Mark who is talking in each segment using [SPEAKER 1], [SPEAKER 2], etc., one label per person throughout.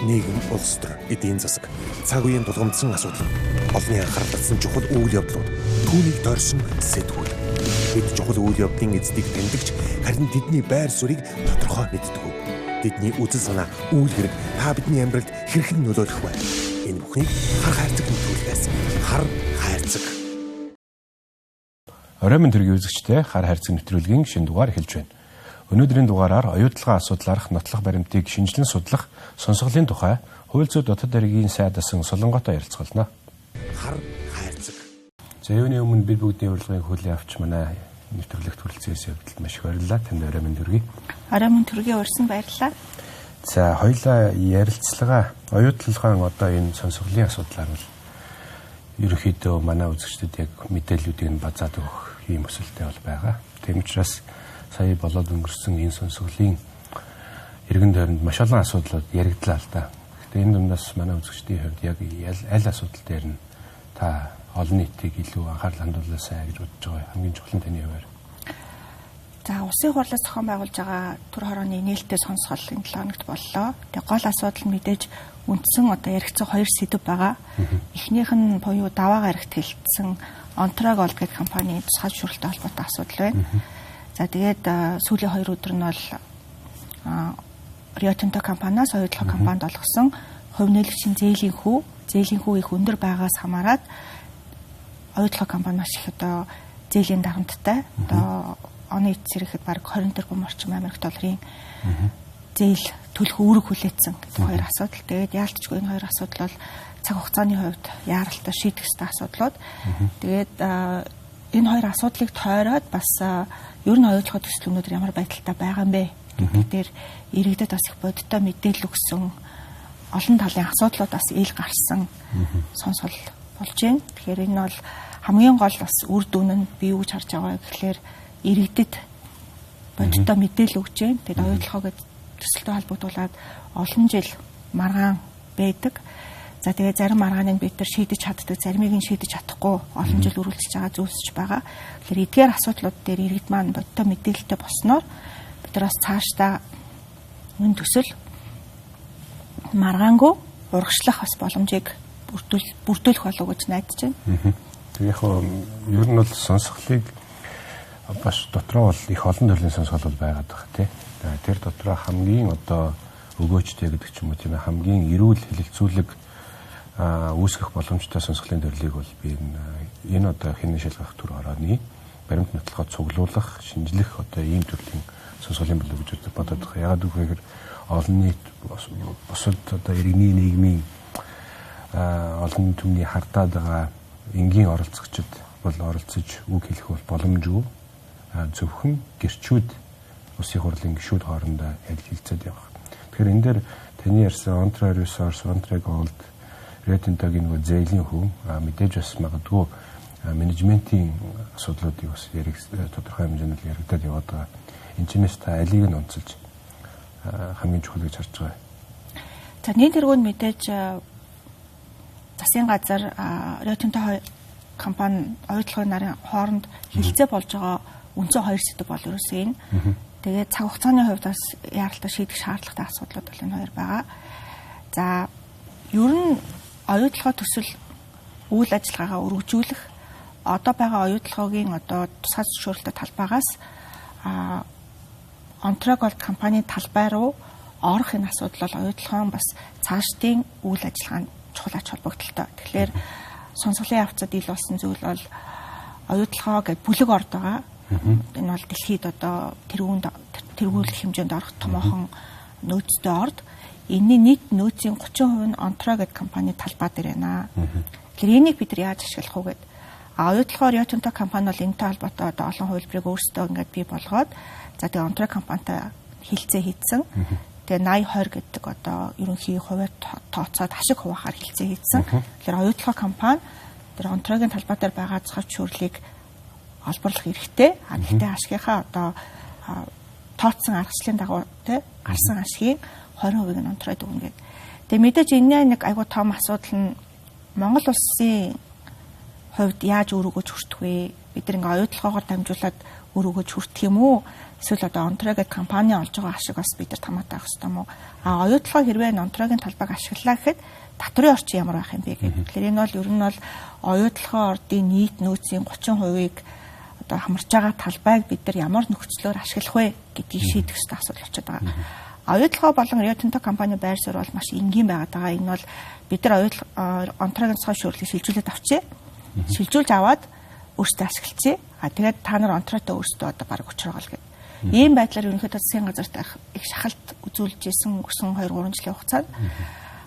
[SPEAKER 1] нийгэм, улс төр, эдийн засаг, цаг үеийн тулгамдсан асуудал, олонний анхаарал татсан чухал үйл явдлууд, түүнийг дорсон сэтгүүл. Бид чухал үйл явдлын эздийг тэмдэгч, харин тэдний байр суурийг тодорхой мэддэг. Тэдний үзэл санаа, үйл хэрэг та бидний амьдралд хэрхэн нөлөөлөх вэ? Энэ бүхнийг хар хайрцаг нэвтрүүлгээс хар хайрцаг.
[SPEAKER 2] Оройн төргийн үзэгчтэй хар хайрцаг нэвтрүүлгийн шинэ дугаар эхэлж байна. Өнөөдрийн дугаараар оюутлагын асуудлаарх нотлох баримтыг шинжилэн судлах сонсголын тухай хууль зүйн дотоод хэргийн сайд асан Солонготой ярилцгална.
[SPEAKER 1] Хар хайрцаг.
[SPEAKER 2] За юуны өмнө бид бүгдийн урилгын хуулийн авч манай нэвтрүүлэгт хүрэлцээс явдалд маш их баярлалаа. Танд оройн төргийн.
[SPEAKER 3] Оройн төргийн урьсан баярлалаа.
[SPEAKER 2] За хоёулаа ярилцлага оюутлагын одоо энэ сонсголын асуудлаар бол ерөнхийдөө манай үзэгчдэд яг мэдээллүүдийг базаад өгөх юм өсөлттэй бол байгаа. Тийм учраас сая болоод өнгөрсөн энэ сонсголын иргэн тойронд маш олон асуудлууд яригдлаа л да. Гэхдээ энэ дундаас манай үзэгчдийн хувьд яг аль асуудал дээр нь та олон нийтийг илүү анхаарал хандуулаасаа гэж бодож байгаа хамгийн чухал нь таны хувьд.
[SPEAKER 3] За улсын хурлаас зохион байгуулж байгаа төр хорооны нээлттэй сонсгол энэ 7 хоногт боллоо. Тэгээ гол асуудал нь мэдээж үндсэн одоо яригдсан хоёр сэдэв байгаа. Эхнийх нь буюу даваагаар эрхтгэлсэн Ontrag Gold гэх компани тусгай зөвшөөрлөлтэй холбоотой асуудал байна. За тэгээд сүүлийн 2 өдөр нь бол Rio Tinto компаниас оюутлах компанид олгосон хувь нээлтийн зээлийн хүү их өндөр байгаас хамаарат оюутлах компани маш их одоо зээлийн дарамттай одоо оны эцсээр ихэд бараг 20 тэрбум орчим Америк долларын зээл төлөх үүрэг хүлээсэн гэдэг хоёр асуудал. Тэгээд яалтчгүй энэ хоёр асуудал бол цаг хугацааны хувьд яаралтай шийдэх ёстой асуудлууд. Тэгээд энэ хоёр асуудлыг тойроод бас ер нь оюутлах төсөл өнөөдөр ямар байдалтай байгаа юм бэ гэдэг дээр иргэдэд бас их бодиттой мэдээлэл өгсөн олон талын асуудлууд бас ил гарсан сонсгол болж байна. Тэгэхээр энэ бол хамгийн гол бас үр дүн нь би юу гэж харж байгаа гэхээр иргэдэд бодиттой мэдээлэл өгч байна. Тэгээд оюутлахаа гэдэг төсөлтэй холбогдуулаад олон жил маргаан байдаг. За тэгээд зарим маргааныг бид нар шийдэж чаддаг, заримыг нь шийдэж чадахгүй олон жил үргэлжлэж байгаа зүйлсч байгаа. Тэгэхээр эдгээр асуудлууд дээр иргэд маань бодиттой мэдээлэлтэй болсноор бид нар бас цаашдаа энэ төсөл маргаангүй урагшлах бас боломжийг бүрдүүлэх болов уу гэж найдаж байна.
[SPEAKER 2] Тэг яг ер нь бол сонсголыг бас дотроо бол их олон төрлийн сонсгол бол байгаад байгаа тийм. Тэр дотроо хамгийн одоо өгөөчтэй гэдэг ч юм уу тийм хамгийн эрүүл хэлэлцүүлэг үүсгэх боломжтой сонсголын төрлийг бол би энэ одоо хинэ шалгах төр орооны баримт нотлоход цуглуулах, шинжлэх одоо ийм төрлийн сонсголын болов гэж бодоод байгаа. Яагаад гэвэл олон нийт бусад одоо иргэний нийгмийн олон түмний хартаад байгаа энгийн оролцогчид бол оролцож үг хэлэх бол боломжгүй. Зөвхөн гэрчүүд улсын хурлын гишүүд хоорондоо хэлцээд явах. Тэгэхээр энэ дээр таны ярьсан Ontrag Resource, Ontrag Gold, Rio Tinto-гийн нөгөө зээлийн хүү мэдээж бас магадгүй менежментийн асуудлуудыг бас тодорхой хэмжээнд яригдаад яваад байгаа. Энэ чинээс та алийг нь онцолж хамгийн чухал гэж харж байгаа.
[SPEAKER 3] За нийт тэргүүнд мэдээж засгийн газар Rio Tinto компани оюутлахын нарын хооронд хилцээ болж байгаа үндсэн хоёр сэдэв бол ерөөсөө энэ. Тэгээд цаг хугацааны хувьд бас яаралтай шийдэх шаардлагатай асуудлууд бол энэ хоёр байгаа. За ер нь оюутлахын төсөл үйл ажиллагаагаа өргөжүүлэх одоо байгаа оюутлагын одоо тусгай зөвшөөрөлтөй талбайгаас Ontrag Gold компани талбай руу орох энэ асуудал бол оюутлагын бас цаашдын үйл ажиллагаанд чухал ач холбогдолтой. Тэгэхээр сонсголын явцад ил болсон зүйл бол оюутлагаа гэж бүлэг орд байгаа. Энэ бол дэлхийд одоо тэргүүлэх хэмжээнд орох томоохон нөөцтэй орд. Энэний нийт нөөцийн 30% нь Ontrag гэдэг компани талбай дээр байна. Тэгэхээр энийг бид нар яаж ашиглах вэ гэдэг. Оюутлагын Rio Tinto компани бол энэтэй холбоотой одоо олон хувилбарыг өөрсдөө ингээд бий болгоод за тэгээ Ontrag компанитай хилцээ хийцэн. Тэгээ 80-20 гэдэг одоо ерөнхий хувиар тооцоод ашиг хуваахаар хилцээ хийцэн. Тэгэхээр оюутлагын компани тэр Ontrag-ын талбай дээр байгаа зохиол шүүрлийг олборлох эрхтэй. Гэхдээ ашигынхаа одоо тооцсон аргачлалын дагуу тий гарсан ашигын 20% нь Ontrag өгнө гэдэг. Тэгээ мэдээж энэ нэг айгуу том асуудал нь Монгол улсын хувьд яаж өөр өгөөж хүртэх вэ? Бид нэг оюутлагаар дамжуулаад өр өгөөж хүртэх юм уу? Эсвэл одоо онтроо гэдэг компани олж байгаа ашиг бас бид нар тамаатай авах хэрэгтэй юм уу? Оюутлогоо хэрвээ онтроогийн талбайг ашиглаа гэхэд татварын орчин ямар байх юм бэ гэдэг. Тэгэхээр энэ бол ер нь бол оюутлогоо ордын нийт нөөцийн 30%-ийг одоо хамарж байгаа талбайг бид нар ямар нөхцлөөр ашиглах вэ гэдгийг шийдэх хэрэгтэй асуудал болчиход байгаа. Оюутлогоо болон Rio Tinto компани байр суурь бол маш энгийн байгаад байгаа. Энэ бол бид нар онтроогийн цоо шүүрлийг шилжүүлээд авчээ. Шилжүүлж аваад өөрсдөө ашиглацъя. Тэгээд та нар онтроотой өөрсдөө одоо баг учраагаа л гэдэг. Ийм байдлаар ерөнхийдөө засгийн газарт их шахалт үзүүлж исэн өнгөрсөн 2-3 жилийн хугацаанд.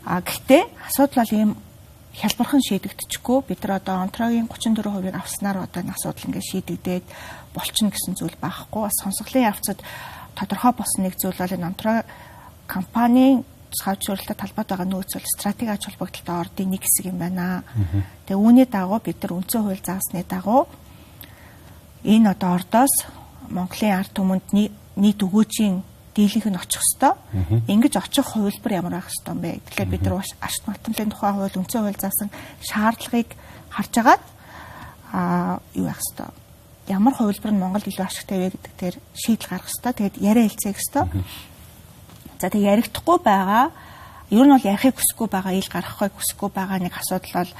[SPEAKER 3] Гэхдээ асуудал бол ийм хялбархан шийдэгдэчихгүй. Бид нар одоо онтроогийн 34%-ийг авснаар одоо энэ асуудал ингээд шийдэгдээд болчихно гэсэн зүйл байхгүй. Бас сонсголын явцад тодорхой болсон нэг зүйл бол энэ онтроо компанийн цаашруулалтад талбайд байгаа нөөц бол стратеги ач холбогдолтой ордын нэг хэсэг юм байна. Тэгээ үүний дагуу бид нар үндсэн хууль заасны дагуу энэ одоо ордоос Монголын ард түмэнд нийт өгөөжийн дийлэнх нь очих хэвээр. Ингэж очих хувилбар ямар байх хэвээр юм бэ? Тэгэхээр бид нар ашигт математикийн тухай хууль, үндсэн хууль заасан шаардлагыг харж агаад юу байх хэвээр. Ямар хувилбар нь Монголд илүү ашигтай вэ гэдэг дээр шийдэл гаргах хэвээр. Тэгээд яриа хэлцээх хэвээр. За тэгээд яригдахгүй байгаа, ер нь бол ярихыг хүсэхгүй байгаа, ил гаргахыг хүсэхгүй байгаа нэг асуудал бол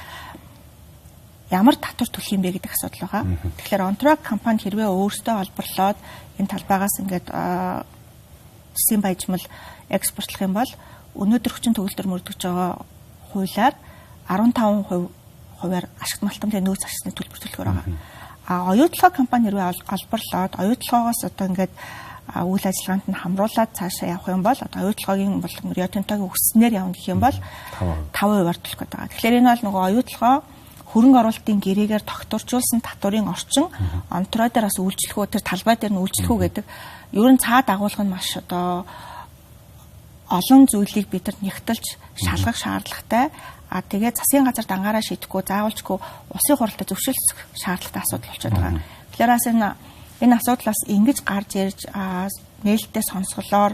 [SPEAKER 3] ямар татвар төлөх юм бэ гэдэг асуудал байгаа. Тэгэхээр онтроо компани хэрвээ өөрсдөө олборлоод энэ талбайгаас ингээд засгийн баяжмал экспортлох юм бол өнөөдөр хүчин төгөлдөр мөрдөж байгаа хуулиар 15%-аар ашигт малтамлын нөөц ашигны төлбөр төлөхөр байгаа. Оюутлогоо компани хэрвээ олборлоод оюутлогоогоос одоо ингээд үйл ажиллагаанд нь хамруулад цаашаа явах юм бол одоо оюутлогоогийн болон Rio Tinto-гийн өсснээр явна гэх юм бол 5%-аар төлөх гэдэг. Тэгэхээр энэ бол нөгөө оюутлогоо хөрөнгө оруулалтын гэрээгээр тогтворжуулсан татварын орчин онтроо дээр бас үйлчлэх үү, тэр талбай дээр нь үйлчлэх үү гэдэг ер нь цаад агуулга нь маш одоо олон зүйлийг бид нар нягтлж шалгах шаардлагатай. Тэгээд засгийн газар дангаараа шийдэхгүй, заавалчгүй улсын хурлаа зөвшөөрөх шаардлагатай асуудал болчиход байгаа. Тэгэхээр бас энэ асуудлаас ингэж гарч ирж нээлттэй сонсголоор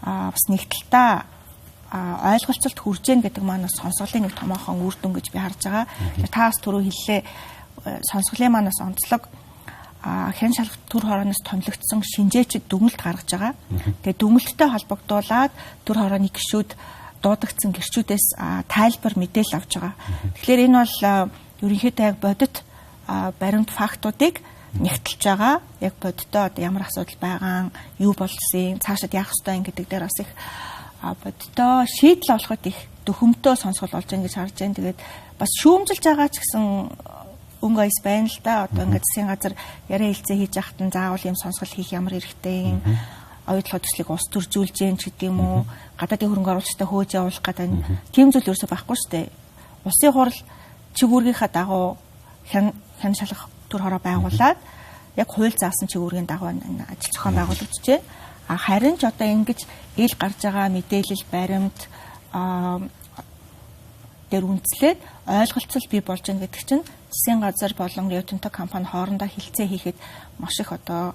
[SPEAKER 3] бас нэгдэлтэй ойлголцолт хүрж гэн гэдэг маань сонсголын нэг томоохон үр дүн гэж би харж байгаа. Та бас түрүү хэллээ сонсголын манаас онцлог хэн шалгалт төр хорооноос томилогдсон шинжээчд дүгнэлт гаргаж байгаа. Тэгээ дүгнэлттэй холбогдуулаад төр хорооны гишүүд дуудагдсан гэрчүүдээс тайлбар мэдээлэл авч байгаа. Тэгэхээр энэ бол ерөнхийдөө яг бодит баримт фактуудыг нэгтэлж байгаа. Яг бодиттой одоо ямар асуудал байгаа, юу болсон, цаашид яах ёстой гэдэг дээр бас их бодиттой шийдэл олоход их дөхөмтөө сонсгол болж байгаа гэж харж байна. Тэгээд бас шүүмжилж байгаа ч гэсэн өнгө айс байна л да. Одоо ингээд засгийн газар яриа хэлцээ хийж яхад нь заавал юм сонсгол хийх ямар хэрэгтэй юм. Оюутлогоо төслийг ус төржүүлж гэн ч гэдэг юм уу. Гадаадын хөрөнгө оруулалттай хөөж явуулах гэдэг тийм зүйл ерөөсөй байхгүй шүү дээ. Улсын хурал чигүүргийнхаа дагуу хэн шалгах төр хороо байгуулад яг хууль заасан чигүүргийн дагуу энэ ажил зохион байгуулагдаж байна. Харин ч одоо ингэж ил гарч байгаа мэдээлэл баримт дээр үндэслээд ойлголцол бий болж байгаа гэдэг чинь засгийн газар болон Rio Tinto компани хоорондоо хилцээ хийхэд маш их одоо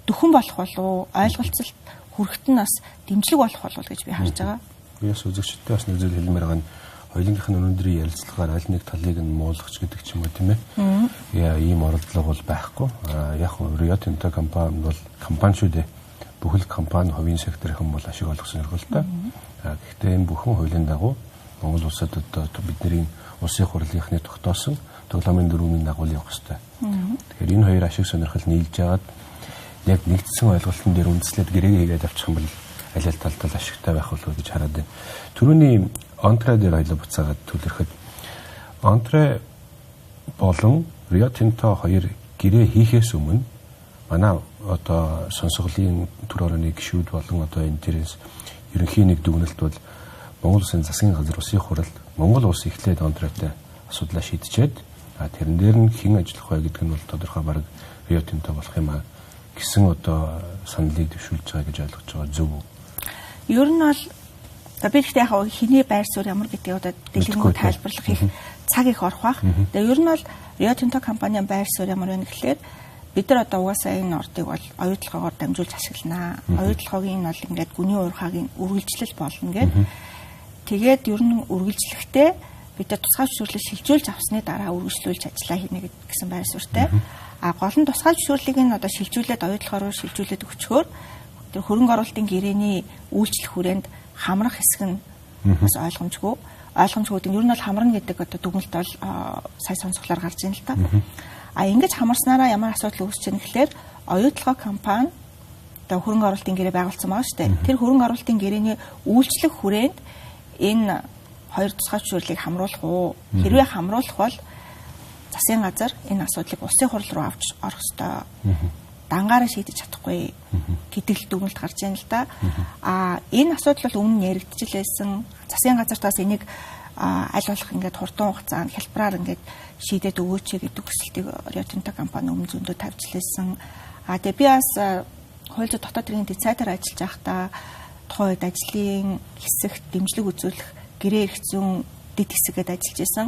[SPEAKER 3] дөхөн болох болов ойлголцол хүрэхт нь бас дэмжлэг болох болов гэж би харж байгаа.
[SPEAKER 2] Яс үзэгчдээ бас нэг зүйл хэлмээр байгаа нь хоёулынх нь өнөөдрийн ярилцлагаар аль нэг талыг нь муулгах гэдэг ч юм уу тийм ээ. Яа ийм оролдлого бол байхгүй. Яг Rio Tinto компани бол компани шүү дээ. Бүхэл компани хувийн секторын бол ашиг олох сонирхолтой. Гэхдээ энэ бүхэн хуулийн дагуу Монгол улсад одоо бидний улсын хурлынхны тогтоосон тоглоомын дөрвийн дагуу явах хэрэгтэй. Тэгэхээр энэ хоёр ашиг сонирхол нийлж аваад яг нэгдсэн ойлголтын дээр үндэслээд гэрээгээ хийгээд авчих юм бол аль аль талд ашигтай байх болов гэж хараад байна. Түрүүний онтроо дээр аялал буцаагаад төлөрөхөд онтроо болон Rio Tinto хоёр гэрээ хийхээс өмнө манай одоо сонсголын төр орны гишүүд болон одоо энэ төрөөс ерөнхий нэг дүгнэлт бол Монгол Улсын засгийн газар улсын хурал Монгол улс эхлээд онтроотой асуудлаа шийдчихэд тэрэн дээр нь хэн ажиллах вэ гэдэг нь бол тодорхой бараг Rio Tinto болох юм аа гэсэн одоо саналыг дэвшүүлж байгаа гэж ойлгож байгаа зөв үү?
[SPEAKER 3] Ер нь бол би гэхдээ яг хэний байр суурь ямар гэдгийг одоо дэлгэрэнгүй тайлбарлах их цаг их орох бах. Тэгээ ер нь бол Rio Tinto компанийн байр суурь ямар вэ гэхлээр бид нар одоо угаасаа энэ ордыг бол оюутлогоогоор дамжуулж ашигланаа. Оюутлогоогийн бол ингээд гүний уурхагийн үргэлжлэл болно гэдэг. Тэгээд ер нь үргэлжлэхдээ бид нар тусгай зөвшөөрлөг шилжүүлж авсны дараа үргэлжлүүлж ажиллаа хийнэ гэсэн байр суурьтай. Гол нь тусгай зөвшөөрлийг нь одоо шилжүүлээд оюутлогоор шилжүүлээд өгчхөөр тэр хөрөнгө оруулалтын гэрээний үйлчлэх хүрээнд хамрах хэсэг нь бас ойлгомжгүй. Ойлгомжгүй нь ер нь бол хамрна гэдэг одоо дүгнэлт бол сая сонсголоор гарч ийн л та. Ингэж хамарснараа ямар асуудал үүсэж байгаа гэхээр оюутлогоо компани одоо хөрөнгө оруулалтын гэрээ байгуулсан байгаа шүү дээ. Тэр хөрөнгө оруулалтын гэрээний үйлчлэх хүрээнд энэ хоёр тусгай зөвшөөрлийг хамруулах уу? Хэрвээ хамруулах бол засгийн газар энэ асуудлыг улсын хурал руу авч орох ёстой. Дангаараа шийдэж чадахгүй гэдэг л дүгнэлт гарч байна л да. Энэ асуудал бол өмнө нь яригдчихлээсэн. Засгийн газартаас энийг аль болох ингээд хурдан хугацаанд хялбараар ингээд шийдээд өгөөч гэдэг хүсэлтийг Rio Tinto компани өмнө зөндөө тавьжлээсэн. Тэгээ би бас хууль зүйн дотоод хэргийн дэд сайтаар ажиллаж байхдаа тухайн үед ажлын хэсэгт дэмжлэг үзүүлэх гэрээ эрх зүйн дэд хэсгээд ажиллаж исэн.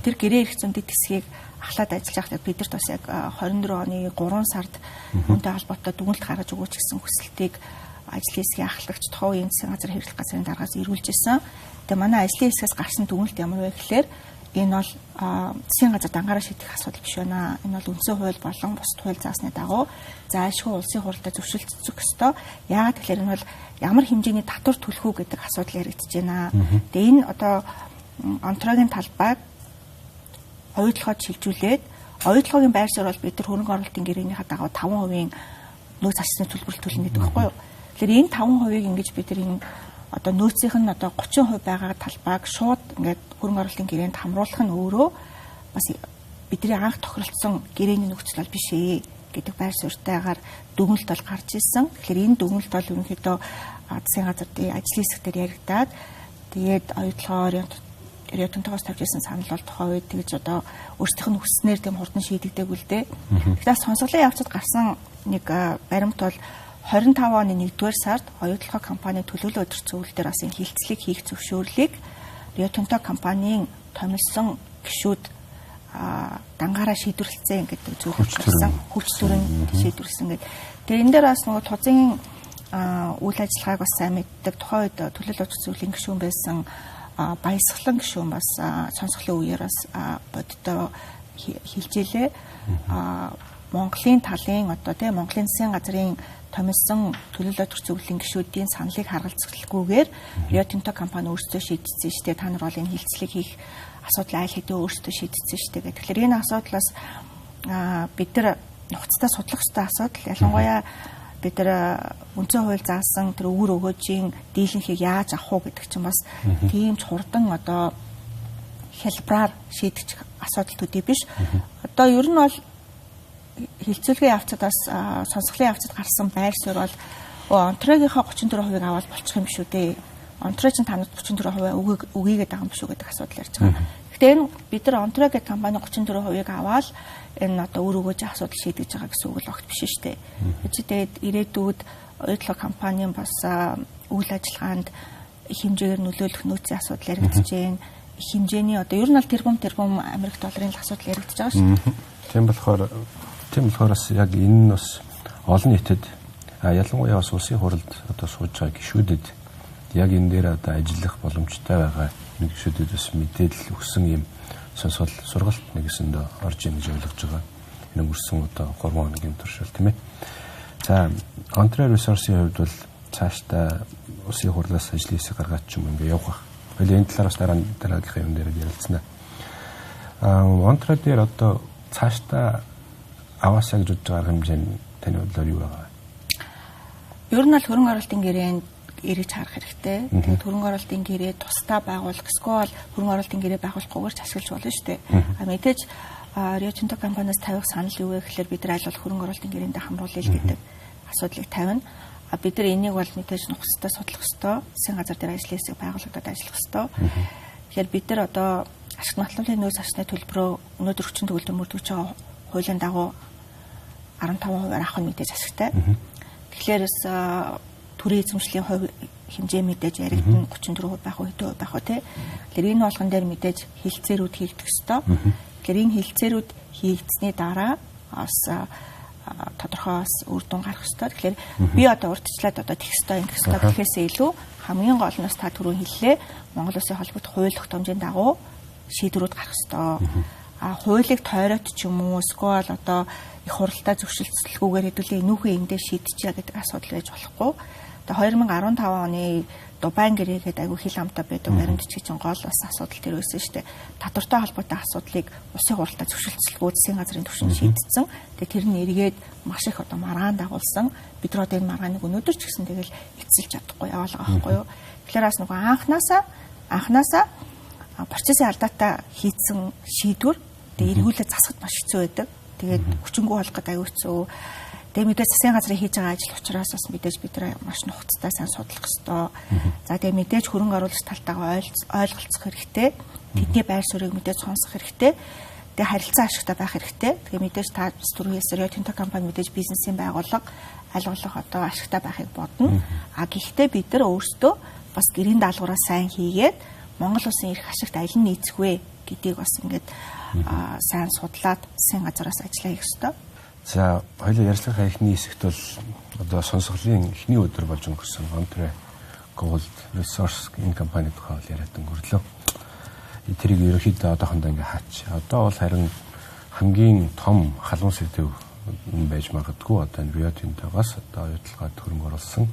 [SPEAKER 3] Тэр гэрээ эрх зүйн дэд хэсгийг ахлаад ажиллаж байхдаа бид нарт бас яг 24 оны 3 сард үүнтэй холбоотой дүгнэлт гаргаж өгөөч гэсэн хүсэлтийг ажлын хэсгийн ахлагч тухайн үеийн засгийн газар хэрэглэх газрын даргаас ирүүлж исэн. Тэгээ манай ажлын хэсгээс гарсан дүгнэлт ямар вэ гэхээр энэ бол засгийн газар дангаараа шийдэх асуудал биш байна. Энэ бол үндсэн хууль болон бусад хууль заасны дагуу зайлшгүй улсын хурлаар зөвшөөрлөгдөх ёстой. Яагаад гэхээр энэ бол ямар хэмжээний татвар төлөх үү гэдэг асуудал яригдж байна. Тэгээ энэ одоо онтроогийн талбайг оюутлогоод шилжүүлээд оюутлогын байр суурь бол бид нар хөрөнгө оруулалтын гэрээнийхээ дагуу 5% нөөц засгийн төлбөрөл төлнө гэдэг байхгүй юу? Тэгэхээр энэ 5%-ийг ингэж бид нар энэ одоо нөөцийнх нь одоо 30% байгаа талбайг шууд ингээд хөрөнгө оруулалтын гэрээнд хамруулах нь өөрөө бас бидний анх тохиролцсон гэрээний нөхцөл бол биш ээ гэдэг байр суурьтайгаар дүгнэлт бол гарч ирсэн. Тэгэхээр энэ дүгнэлт бол ерөнхийдөө засгийн газрын ажлын хэсгээр яригдаад тэгээд оюутлогоор Rio Tinto-гоос тавьж ирсэн санал бол тухайн үед тэгж одоо өөрсдийнх нь хүснээр тийм хурдан шийдэгдээгүй л дээ. Тэгэхээр сонголын явцад гарсан нэг баримт бол 25 оны 1-р сард оюутлогоо компани төлөөлөл өдөр зөвлөл дээр бас энэ хилцлийг хийх зөвшөөрлийг Rio Tinto компанийн томилсон гишүүд дангаараа шийдвэрлэсэн гэдэг зөвлөлт гарсан. Хүч төрөнд шийдвэрлэсэн гэдэг. Тэгээ энэ дээр бас нөгөө тузын үйл ажиллагааг бас сайн мэддэг. Тухайн үед төлөөлөл өдөр зөвлөлийн гишүүн байсан баясгалан гишүүн бас сонсголын үеэр бас боддоо хилжээлээ. Монголын талын одоо тийм Монголын засгийн газрын томилсон төлөөлөл өдөр зөвлөлийн гишүүдийн саналыг харгалзахгүйгээр Rio Tinto компани өөрсдөө шийдсэн шүү дээ. Та нар бол энэ хилцлийг хийх асуудал айл хэдийн өөрсдөө шийдсэн шүү дээ. Тэгэхээр энэ асуудлаас бид нар нухацтай судлах ёстой асуудал. Ялангуяа бид нар үндсэн хууль заасан тэр өвөр өгөөжийн дийлэнхийг яаж авах уу гэдэг чинь бас тийм ч хурдан одоо хялбараар шийдэх асуудал төдий биш. Одоо ер нь бол хилцүүлгийн явцадаас сонсголын явцад гарсан байр суурь бол онтрогийнхоо 34%-ийг аваад болчих юм шүү дээ. Онтрог чинь танад 34% өгье гэдэг юм шүү гэдэг асуудал ярьж байгаа. Гэхдээ энэ бид нар онтрог гэдэг компани 34%-ийг аваад энэ одоо өөр өгөөжийн асуудал шийдэж байгаа гэсэн үг л огт биш шүү дээ. Тэгээд ирээдүйд оюутлог компанийн бас үйл ажиллагаанд их хэмжээгээр нөлөөлөх нөөцийн асуудал яригдж байна. Их хэмжээний одоо ер нь бол тэрбум Америк долларын асуудал яригдж байгаа шүү дээ.
[SPEAKER 2] Тийм болохоос яг энэ нь бас олон нийтэд ялангуяа бас улсын хуралд одоо сууж байгаа гишүүдэд яг энэ дээр одоо ажиллах боломжтой байгаа нэг гишүүдэд бас мэдээлэл өгсөн юм сонсгол сургалт нэгэсэндээ орж ийн гэж ойлгож байгаа. Энэ өнгөрсөн одоо 3 хоногийн туршил тийм ээ. За Ontario Resource-ийн хувьд бол цаашдаа улсын хурлаас ажлын хэсэг гаргаад ч юм ингээ явах. Хоёул энэ талаар бас дараагийнхаа юм дээр ярилцсанаа. Ontario дээр одоо цаашдаа аваасаа гэж бодож байгаа хэмжээ нь таны бодлоор юу байгаа?
[SPEAKER 3] Ер нь бол хөрөнгө оруулалтын гэрээнд эргэж харах хэрэгтэй. Тэгээд хөрөнгө оруулалтын гэрээ тусдаа байгуулах, эсвэл хөрөнгө оруулалтын гэрээ байгуулахгүйгээр ч ашиглаж болно шүү дээ. Мэдээж Rio Tinto компаниас тавих санал юу вэ гэхээр бид нар аль бол хөрөнгө оруулалтын гэрээндээ хамруулъя гэдэг асуудлыг тавина. Бид нар энийг бол мэдээж нухацтай судлах ёстой. Засгийн газар дээр ажлын хэсэг байгуулагдаад ажиллах ёстой. Тэгэхээр бид нар одоо ашиг материалын нөөц засны төлбөрөө өнөөдөр хүчин төгөлдөр мөрдөгч байгаа хуулийн дагуу 15% авах нь мэдээж ашигтай. Тэгэхээр төрийн эзэмшлийн хувь хэмжээ мэдээж яригдана 34% байх уу хэдэн хувь байх уу тий. Тэгэхээр энэ болгон дээр мэдээж хилцээрүүд хийгдэх ёстой. Тэгэхээр энэ хилцээрүүд хийгдсэний дараа бас тодорхой бас үр дүн гарах ёстой. Тэгэхээр би одоо урдчлаад одоо тех ёстой ингэх ёстой гэхээсээ илүү хамгийн гол нь та түрүү хэллээ. Монгол Улсын холбогдох хууль тогтоомжийн дагуу шийдвэрүүд гарах ёстой. хуулийг тойроод ч юм уу эсвэл одоо их хуралдаа зөвшөлтсөлгүйгээр хэдүүлээ энүүхэн эндээ шийдчихье гэдэг асуудал байж болохгүй. Тэгээ 2015 оны Дубайн гэрээгээд айгүй хил амтаа байдаг баримтчгийн гол бас асуудал тэр байсан шүү дээ. Татвартай холбоотой асуудлыг улсын хуралдаа зөвшөлтсөлгөө засгийн газрын түвшинд шийдсэн. Тэгээ тэр нь эргээд маш их одоо маргаан дагуулсан. Бид рүү энэ маргааныг өнөөдөр ч гэсэн тэгэл эцэлж чадахгүй яваалгаа байхгүй юу. Тэгэхээр бас нөгөө анханасаа процессын алдаатай хийцэн шийдвэр тэгээ эргүүлээ засахд маш хэцүү байдаг. Тэгээд хүчингү болгоход аюу хэцүү. Тэгээ мэдээж засгийн газрын хийж байгаа ажил учраас бас мэдээж бид нар маш нухацтай сайн судлах ёстой. За тэгээ мэдээж хөрөнгө оруулагч талтайгаа ойлголцох хэрэгтэй. Тэдний байр суурийг мэдээж сонсох хэрэгтэй. Тэгээ харилцан ашигтай байх хэрэгтэй. Тэгээ мэдээж та түрүүээс Rio Tinto компани мэдээж бизнесийн байгууллага аль болох одоо ашигтай байхыг бодно. А гэхдээ бид нар өөрсдөө бас гэрийн даалгавраа сайн хийгээд Монгол улсын эрх ашигт аль нь нийцэх вэ гэдгийг бас ингээд сайн судлаад засгийн газраас ажиллаа хийх ёстой.
[SPEAKER 2] За хоёул ярилцлагын эхний хэсэгт бол одоо сонсголын эхний өдөр болж өнгөрсөн Ontario Gold Resource энэ компани тухай яриад өнгөрлөө. Тэрийг ерөнхийдөө одоохондоо ингээ хаач. Одоо бол харин хамгийн том халуун сэдв байж магадгүй одоо энэ Rio Tinto-гоос одоо оюутлагад хөрөнгө оруулсан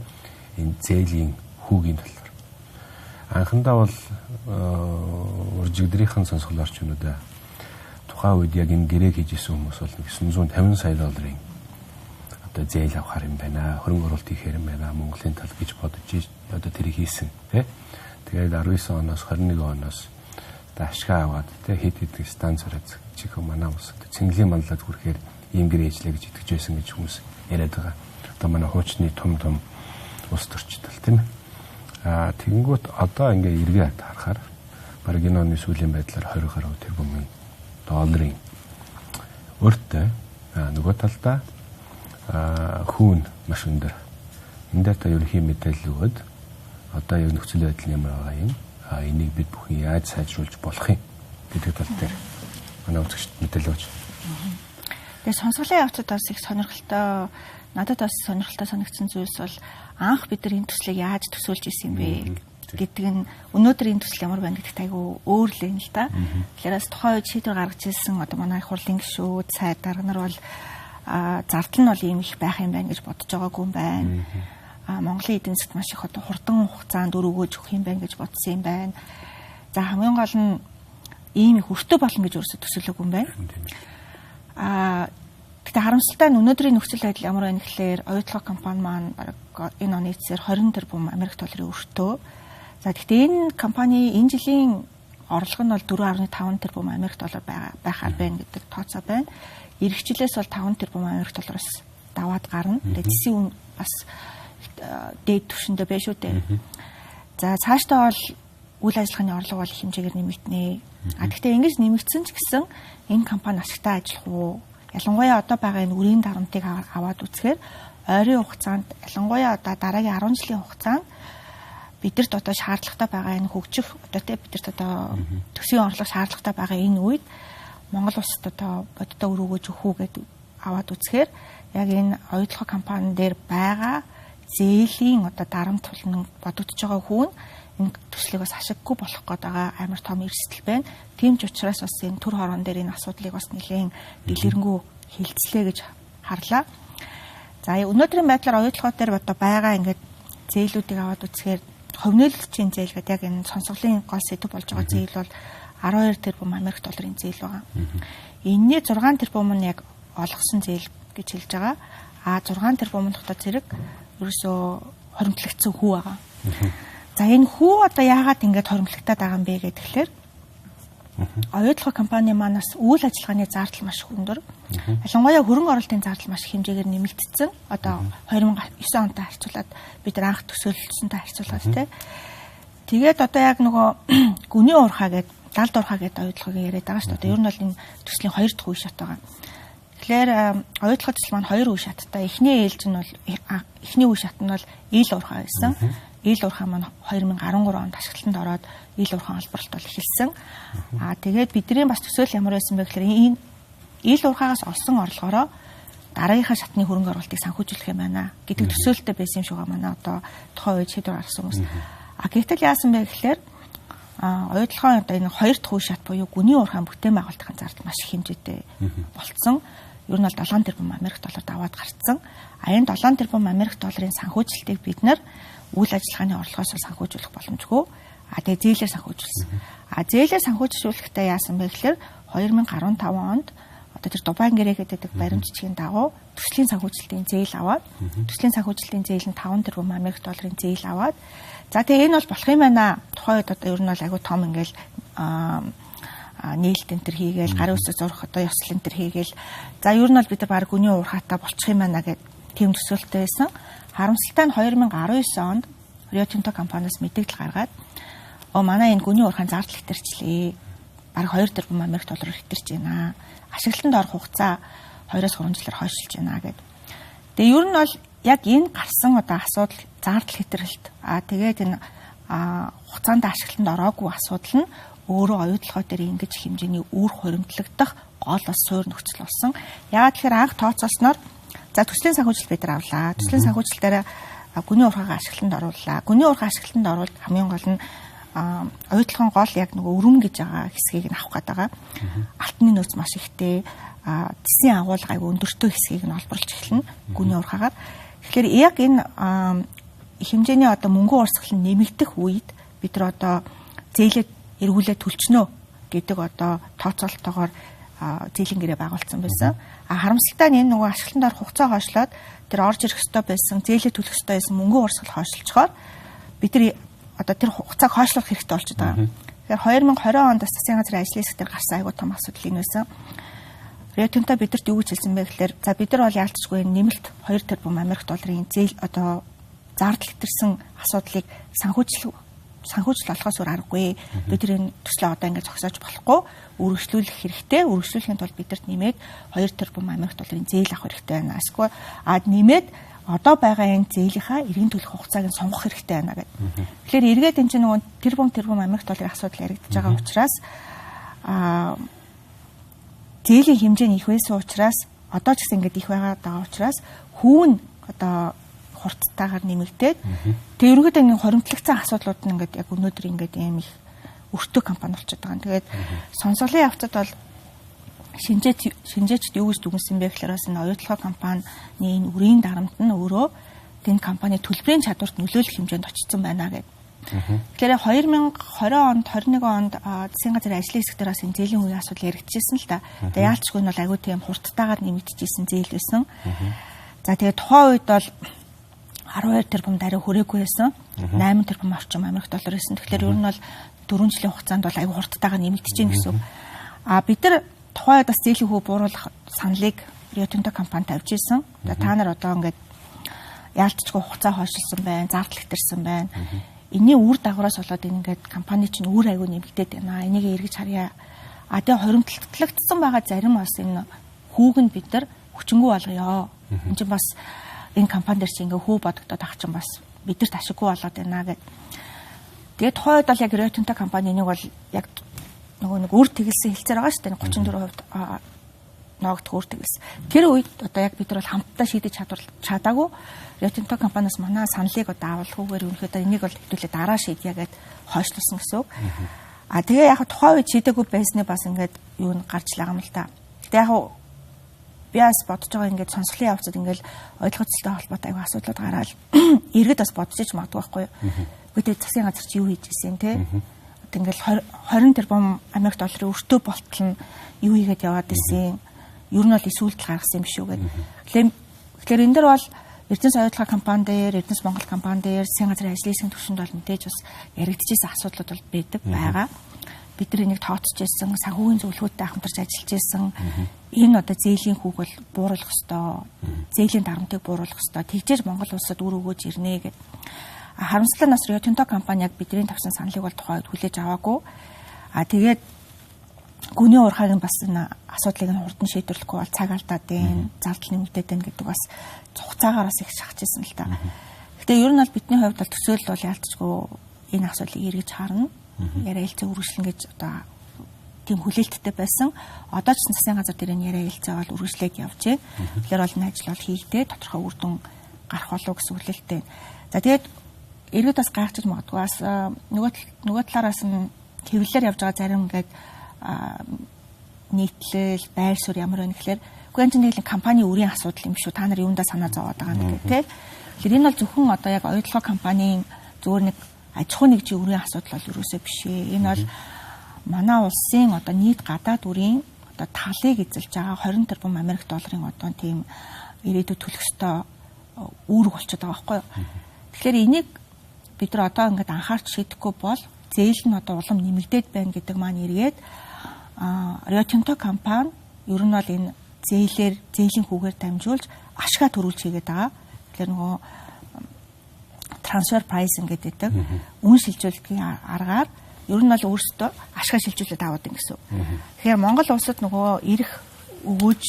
[SPEAKER 2] энэ зээлийн хүүгийн талаар. Анхандаа бол уржигдрийнхэн сонсголоор ч юм уу да тухайн үед яг энэ гэрээг хийж исэн хүмүүс бол $950 сая одоо зээл авахар юм байна. Хөрөнгө оруулалт хийхээр юм байна. Монголын тал гэж бодож одоо тэрийг хийсэн тий. Тэгээд 19 оноос 21 оноос ашгаа аваад тий хэд станцаараа чих манай ус цэнгэлийн манлаад хүрэхээр ийм гэрээ хийлээ гэж итгэж байсан гэж хүмүүс яриад байгаа. Одоо манай хуучны том ус төрчтөл тийм ээ. Тэгэнгүүт одоо ингээ эргээд харахаар бараг энэ оны сүүлийн байдлаар 20 гаруй тэрбум долларын өртөө нөгөө талдаа хүүн маш өндөр. Энд дээр та ерөнхий мэдээлэл өгөөд одоо яг нөхцөл байдал ямар байгаа юм. Энийг бид бүхэн яаж сайжруулж болох юм гэдэг тал дээр манай үзэгчд мэдээлэл өгч.
[SPEAKER 3] Тэгээ сонсголын явцад бас их сонирхолтой надад бас сонирхолтой санагдсан зүйлс бол анх бид нар энэ төслийг яаж төсөөлж исэн бэ гэдэг нь өнөөдөр энэ төсөл ямар байна гэдэгт айгүй өөр л юм л да. Тэгэхээр тухайн үед шийдвэр гаргаж ирсэн одоо манай их хурлын гишүүд, сайд дарга нар бол зардал нь бол ийм их байх юм байна гэж бодож байгаагүй юм байна. Монголын эдийн засгт маш их одоо хурдан хугацаанд өр өгөөж өгөх юм байна гэж бодсон юм байна. За хамгийн гол нь ийм их өртөө болно гэж өөрсдөө төсөөлөөгүй юм байна. Гэхдээ харамсалтай нь өнөөдрийн нөхцөл байдал ямар байна гэхээр оюутлага компани маань энэ оны эцсээр 20 тэрбум Америк долларын өртөө. За гэхдээ энэ компани энэ жилийн орлого нь бол 4.5 тэрбум Америк доллар байхаар байна гэдэг тооцоо байна. Ирэх жилээс бол 5 тэрбум Америк доллараас даваад гарна. Тэгээд эсийн үн бас дээд түвшиндээ байна шүү дээ. За цаашдаа бол үйл ажиллагааны орлого бол хэмжээгээр нэмэгдэнэ. Гэхдээ ингэж нэмэгдсэн ч гэсэн энэ компани ашигтай ажиллах уу? Ялангуяа одоо байгаа энэ үрийн дарамтыг аваад үзэхээр ойрын хугацаанд ялангуяа одоо дараагийн 10 жилийн хугацаанд бидэрт одоо шаардлагатай байгаа энэ хөгжих одоо бидэрт одоо төсвийн орлого шаардлагатай байгаа энэ үед Монгол улсад одоо бодиттой өр өгөөж өгөх үү гэдээ аваад үзэхээр яг энэ оюутлага компани дээр байгаа зээлийн одоо дарамт тулныг бодогдож байгаа хүн энэ төслийг бас ашиггүй болох гээд байгаа амар том эрсдэл байна. Тийм ч учраас бас энэ төр хорон дээр энэ асуудлыг бас нэлээд дэлгэрэнгүй хилцлээ гэж харлаа. За өнөөдрийн байдлаар оюутлагууд дээр одоо байгаа ингээд зээлүүдийг аваад үзэхээр ховнилчийн зээл гэдэг яг энэ сонсголын гол сэдв болж байгаа зээл бол 12 тэрбум Америк долларын зээл байгаа. Энэний 6 тэрбум нь яг олгосон зээл гэж хэлж байгаа. 6 тэрбум дахь зэрэг ерөөсөө хоримтлагдсан хүү байгаа. За энэ хүү одоо яагаад ингэж хоримтлагтаад байгаа юм бэ гэхээр оюутлага компани манаас үйл ажиллагааны зардал маш өндөр. Ялангуяа хөрөнгө оруулалтын зардал маш хэмжээгээр нэмэгдсэн. Одоо 2009 онтой харьцуулаад бид нар анх төсөөлсөнтэй харьцуулаад тий. Тэгээд одоо яг нөгөө гүний уурхаа гэдэг далд уурхаа гэдэг оюутлагыг яриад байгаа шүү дээ. Одоо ер нь бол энэ төслийн 2 дахь үе шат байгаа. Тэгэхээр оюутлага төсөл маань 2 үе шаттай. Эхний ээлж нь бол эхний үе шат нь бол ил уурхаа байсан. Ил уурхаа маань 2013 онд ашиглалтанд ороод ил уурхаан олборлолт бол эхэлсэн. Тэгээд бидний бас төсөөл ямар байсан бэ гэхээр энэ ил уурхаагаас олсон орлогоороо дараагийнхаа шатны хөрөнгө оруулалтыг санхүүжүүлэх юм байна гэдэг төсөөлтөй байсан юм шиг байгаа манай одоо тухайн үед шийдвэр гаргасан хүмүүс. Гэтэл яасан бэ гэхээр оюутлогын одоо энэ 2 дахь үе шат буюу гүний уурхайн бүтээн байгуулалтын зардал маш их хэмжээтэй болцсон. Ер нь бол 7 тэрбум Америк доллар даваад гарцсан. Энэ 7 тэрбум Америк долларын санхүүжилтийг бид нэр үйл ажиллагааны орлогоос санхүүжүүлэх боломжгүй. Тэгээ зээлээр санхүүжүүлсэн. Зээлээр санхүүжүүлэхдээ яасан бэ гэхээр 2015 онд одоо тэр Дубайн гэрээ гэдэг баримтчгийн дагуу төслийн санхүүжилтийн зээл аваад төслийн санхүүжилтийн зээл нь 5 тэрбум Америк долларын зээл аваад за тэгээ энэ бол болох юм байна. Тухайн үед одоо ер нь бол айгүй том ингээл нээлт энэ төр хийгээл гарын үсэг зурх одоо ёслол энэ төр хийгээл за ер нь бол бид нар баг гүний уурхаатай болчих юм байна гэд тийм төсөөлттэй байсан. Харамсалтай нь 2019 онд Rio Tinto компаниас мэдээлэл гаргаад манай энэ гүний уурхайн зардал хэтэрчлээ. Баг 2 тэрбум Америк доллараар хэтэрч байна. Ашиглалтанд орох хугацаа 2-3 жилээр хойшилж байна гэд. Тэгээ ер нь бол яг энэ гарсан одоо асуудал зардал хэтэрэлт тэгээд энэ хугацаанд ашиглалтанд ороогүй асуудал нь өөрөө оюутлогоо дээр ингэж хэмжээний үр хуримтлагдах гол бас суур нөхцөл болсон. Яагаад тэгэхээр анх тооцоолсноор за төслийн санхүүжилт бид нар авлаа. Төслийн санхүүжилтээр гүний уурхайгаа ашиглалтанд оруулаа. Гүний уурхай ашиглалтанд оруулаад хамгийн гол нь оюутлогын гол яг нөгөө өрөм гэж байгаа хэсгийг нь авах гээд байгаа. Алтны нөөц маш ихтэй, тесийн агуулга айгүй өндөртэй хэсгийг нь олборлж эхэлнэ гүний уурхайгаар. Тэгэхээр яг энэ хэмжээний одоо мөнгө урсгал нь нэмэгдэх үед бид нар одоо зээлээ эргүүлээ төлчнөө гэдэг одоо тооцоолтоогоор зээлийн гэрээ байгуулсан байсан. Харамсалтай нь энэ нөгөө ашиглалтанд орох хугацаа хойшлоод тэр орж ирэх ёстой байсан, зээлээ төлөх ёстой байсан мөнгө урсгал хойшлцохоор бид нар одоо тэр хугацааг хойшлуулах хэрэгтэй болчиход байгаа. Тэгэхээр 2020 онд засгийн газрын ажлын хэсгээр гарсан айгуу том асуудал энэ байсан. Rio Tinto бидэрт юу гэж хэлсэн бэ гэхээр за бид нар бол яалтчгүй нэмэлт 2 тэрбум Америк долларын зээл одоо зардал хэтэрсэн асуудлыг санхүүжил болохоос өөр аргагүй. Бид энэ төслөө одоо ингэж зогсоож болохгүй. Үргэлжлүүлэх хэрэгтэй. Үргэлжлүүлэхийн тулд бидэрт нэмээд 2 тэрбум Америк долларын зээл авах хэрэгтэй байна. Эсвэл нэмээд одоо байгаа энэ зээлийнхаа эргэн төлөх хугацааг нь сонгох хэрэгтэй байна гэдэг. Тэгэхээр эргээд энэ чинь нөгөө тэрбум Америк долларын асуудал яригдж байгаа учраас зээлийн хэмжээ нь их байсан учраас одоо ч гэсэн ингэж их байгаа учраас хүүн одоо хурдтайгаар нэмэгдээд тэг ерөнхийдөө ингэ хоримтлагдсан асуудлууд нь ингээд яг өнөөдөр ингээд ийм их өртөө компани болчиход байгаа. Тэгээд сонсголын явцад бол шинжээчд юу гэж дүгнсэн бэ гэхээр бас энэ оюутлогоо компанийн энэ үрийн дарамт нь өөрөө энэ компани төлбөрийн чадварт нөлөөлөх хэмжээнд очсон байна гэдэг. Тэгэхээр 2020 онд 21 онд засгийн газрын ажлын хэсгээр бас энэ зээлийн үеийн асуудал яригдчихсэн л да. Тэгээ яалчгүй нь бол айгүй тийм хурдтайгаар нэмэгдэжсэн зээл байсан. За тэгээ тухайн үед бол 12 тэрбум даруй хүрээгүй байсан. 8 тэрбум орчим Америк доллар байсан. Тэгэхээр ер нь бол 4 жилийн хугацаанд бол айгүй хурдтайгаар нэмэгдэж байна гэсэн үг. Бид нар тухайн бас зээлийн хүү бууруулах саналыг Rio Tinto компани тавьж ирсэн. Та нар одоо ингээд яалтчгүй хугацаа хойшилсан байна, зардал хэтэрсэн байна. Энийн үр дагавраас болоод ингээд компани чинь үр айгүй нэмэгдээд байна. Энийг эргэж харъя. Тэгээ хоримтлагдсан байгаа зарим бас энэ хүүг нь бид нар хүчингү болгоё. Энд чинь бас энэ компани дээр чинь ингээ хүү бодогдоод ах чинь бас бидэрт ашиггүй болоод байна гэд. Тэгээд тухайд бол яг Rio Tinto компани нэг бол яг нөгөө нэг үр тэгэлсэн хэлцээр байгаа шүү дээ. 34% ноогдох үр тэгэлсэн. Тэр үед одоо яг бид нар бол хамтдаа шийдэж чадаагүй. Rio Tinto компаниас манай саналыг одоо авалгүйгээр өнөхөд энийг бол хэвлээ дараа шийдъя гэд хойшлуулсан гэсэн үг. Тэгээ яг тухайн үед шийдээгүй байсны бас ингээд юу н гарч лагам л та. Тэгээ яг биас бодож байгаа ингээд сонсголын явцад ингээд ойлгоцолтой холбоотой аяга асуудлууд гараад иргэд бас бодож ич магадгүй байхгүй юу. Бид засгийн газар чи юу хийж ирсэн те. Ингээд 20 тэрбум Америк долларын өртөө болтол нь юу хийгээд яваад ирсэн. Ер нь бол эсүүлдэл гаргасан юм биш үү гэдэг. Тэгэхээр энэ дэр бол Эрдэнэс оюутлогын компани дээр, Эрдэнэс Монгол компани дээр, засгийн газрын ажлын хэсгийн түвшинд бол мэдээж бас яригдчихсэн асуудлууд бол байгаа. Бид нар энийг тооцож ирсэн, санхүүгийн зөвлөгөөтэй хамтарч ажиллаж ирсэн. Энэ одоо зээлийн хүүг бол бууруулах ёстой. Зээлийн дарамтыг бууруулах ёстой. Тэгжээж Монгол улсад үр өгөөж ирнэ гэдэг. Харамсалтай нь Rio Tinto компани яг бидний тавьсан саналыг бол тухайд хүлээж аваагүй. Тэгээд гүний уурхайг бас энэ асуудлыг нь хурдан шийдвэрлэхгүй бол цаг алдаад байна, зардал нэмэгдээд байна гэдэг бас хугацаагаар бас их шахажсэн л та. Гэтэ ер нь бол бидний хувьд бол төсөөлөл бол яалтчгүй энэ асуудлыг эргэж харна. Яриа хэлцээ үргэлжлэн гэж одоо тийм хүлээлттэй байсан. Одоо ч засгийн газар дээр энэ яриа хэлцээ бол үргэлжлээд явж байна. Тэгэхээр бол энэ ажил бол хийгдээ тодорхой үр дүн гарах болов гэсэн хүлээлттэй. За тэгээд иргэд бас гайхаж магадгүй бас нөгөө талаараас нь хэвлэлээр явж байгаа зарим ингээд нийтлэл, байр суурь ямар байна гэхээр үгүй энэ нэг компани үрийн асуудал юм шүү. Та нар юундаа санаа зовоод байгаа юм гэх тээ. Тэгэхээр энэ бол зөвхөн одоо яг оюутлогоо компанийн зөвхөн нэг аж ахуй нэгжийн үрийн асуудал бол юусоо биш ээ. Энэ бол манай улсын одоо нийт гадаад үрийн одоо талыг эзэлж байгаа 20 тэрбум Америк долларын одоо тийм ирээдүйд төлөх ёстой үүрэг болчиход байгаа байхгүй юу. Тэгэхээр энийг бид нар одоо ингээд анхаарч шийдэхгүй бол зээл нь одоо улам нэмэгдээд байна гэдэг маань эргээд Rio Tinto компани ер нь бол энэ зээлийн хүүгээр дамжуулж ашгаа төрүүлж хийгээд байгаа. Тэгэхээр нөгөө трансфер прайсинг гэдэг үн шилжүүлэлтийн аргаар ер нь бол өөрсдөө ашгаа шилжүүлээд аваад байна гэсэн. Тэгэхээр Монгол улсад нөгөө ирэх өгөөж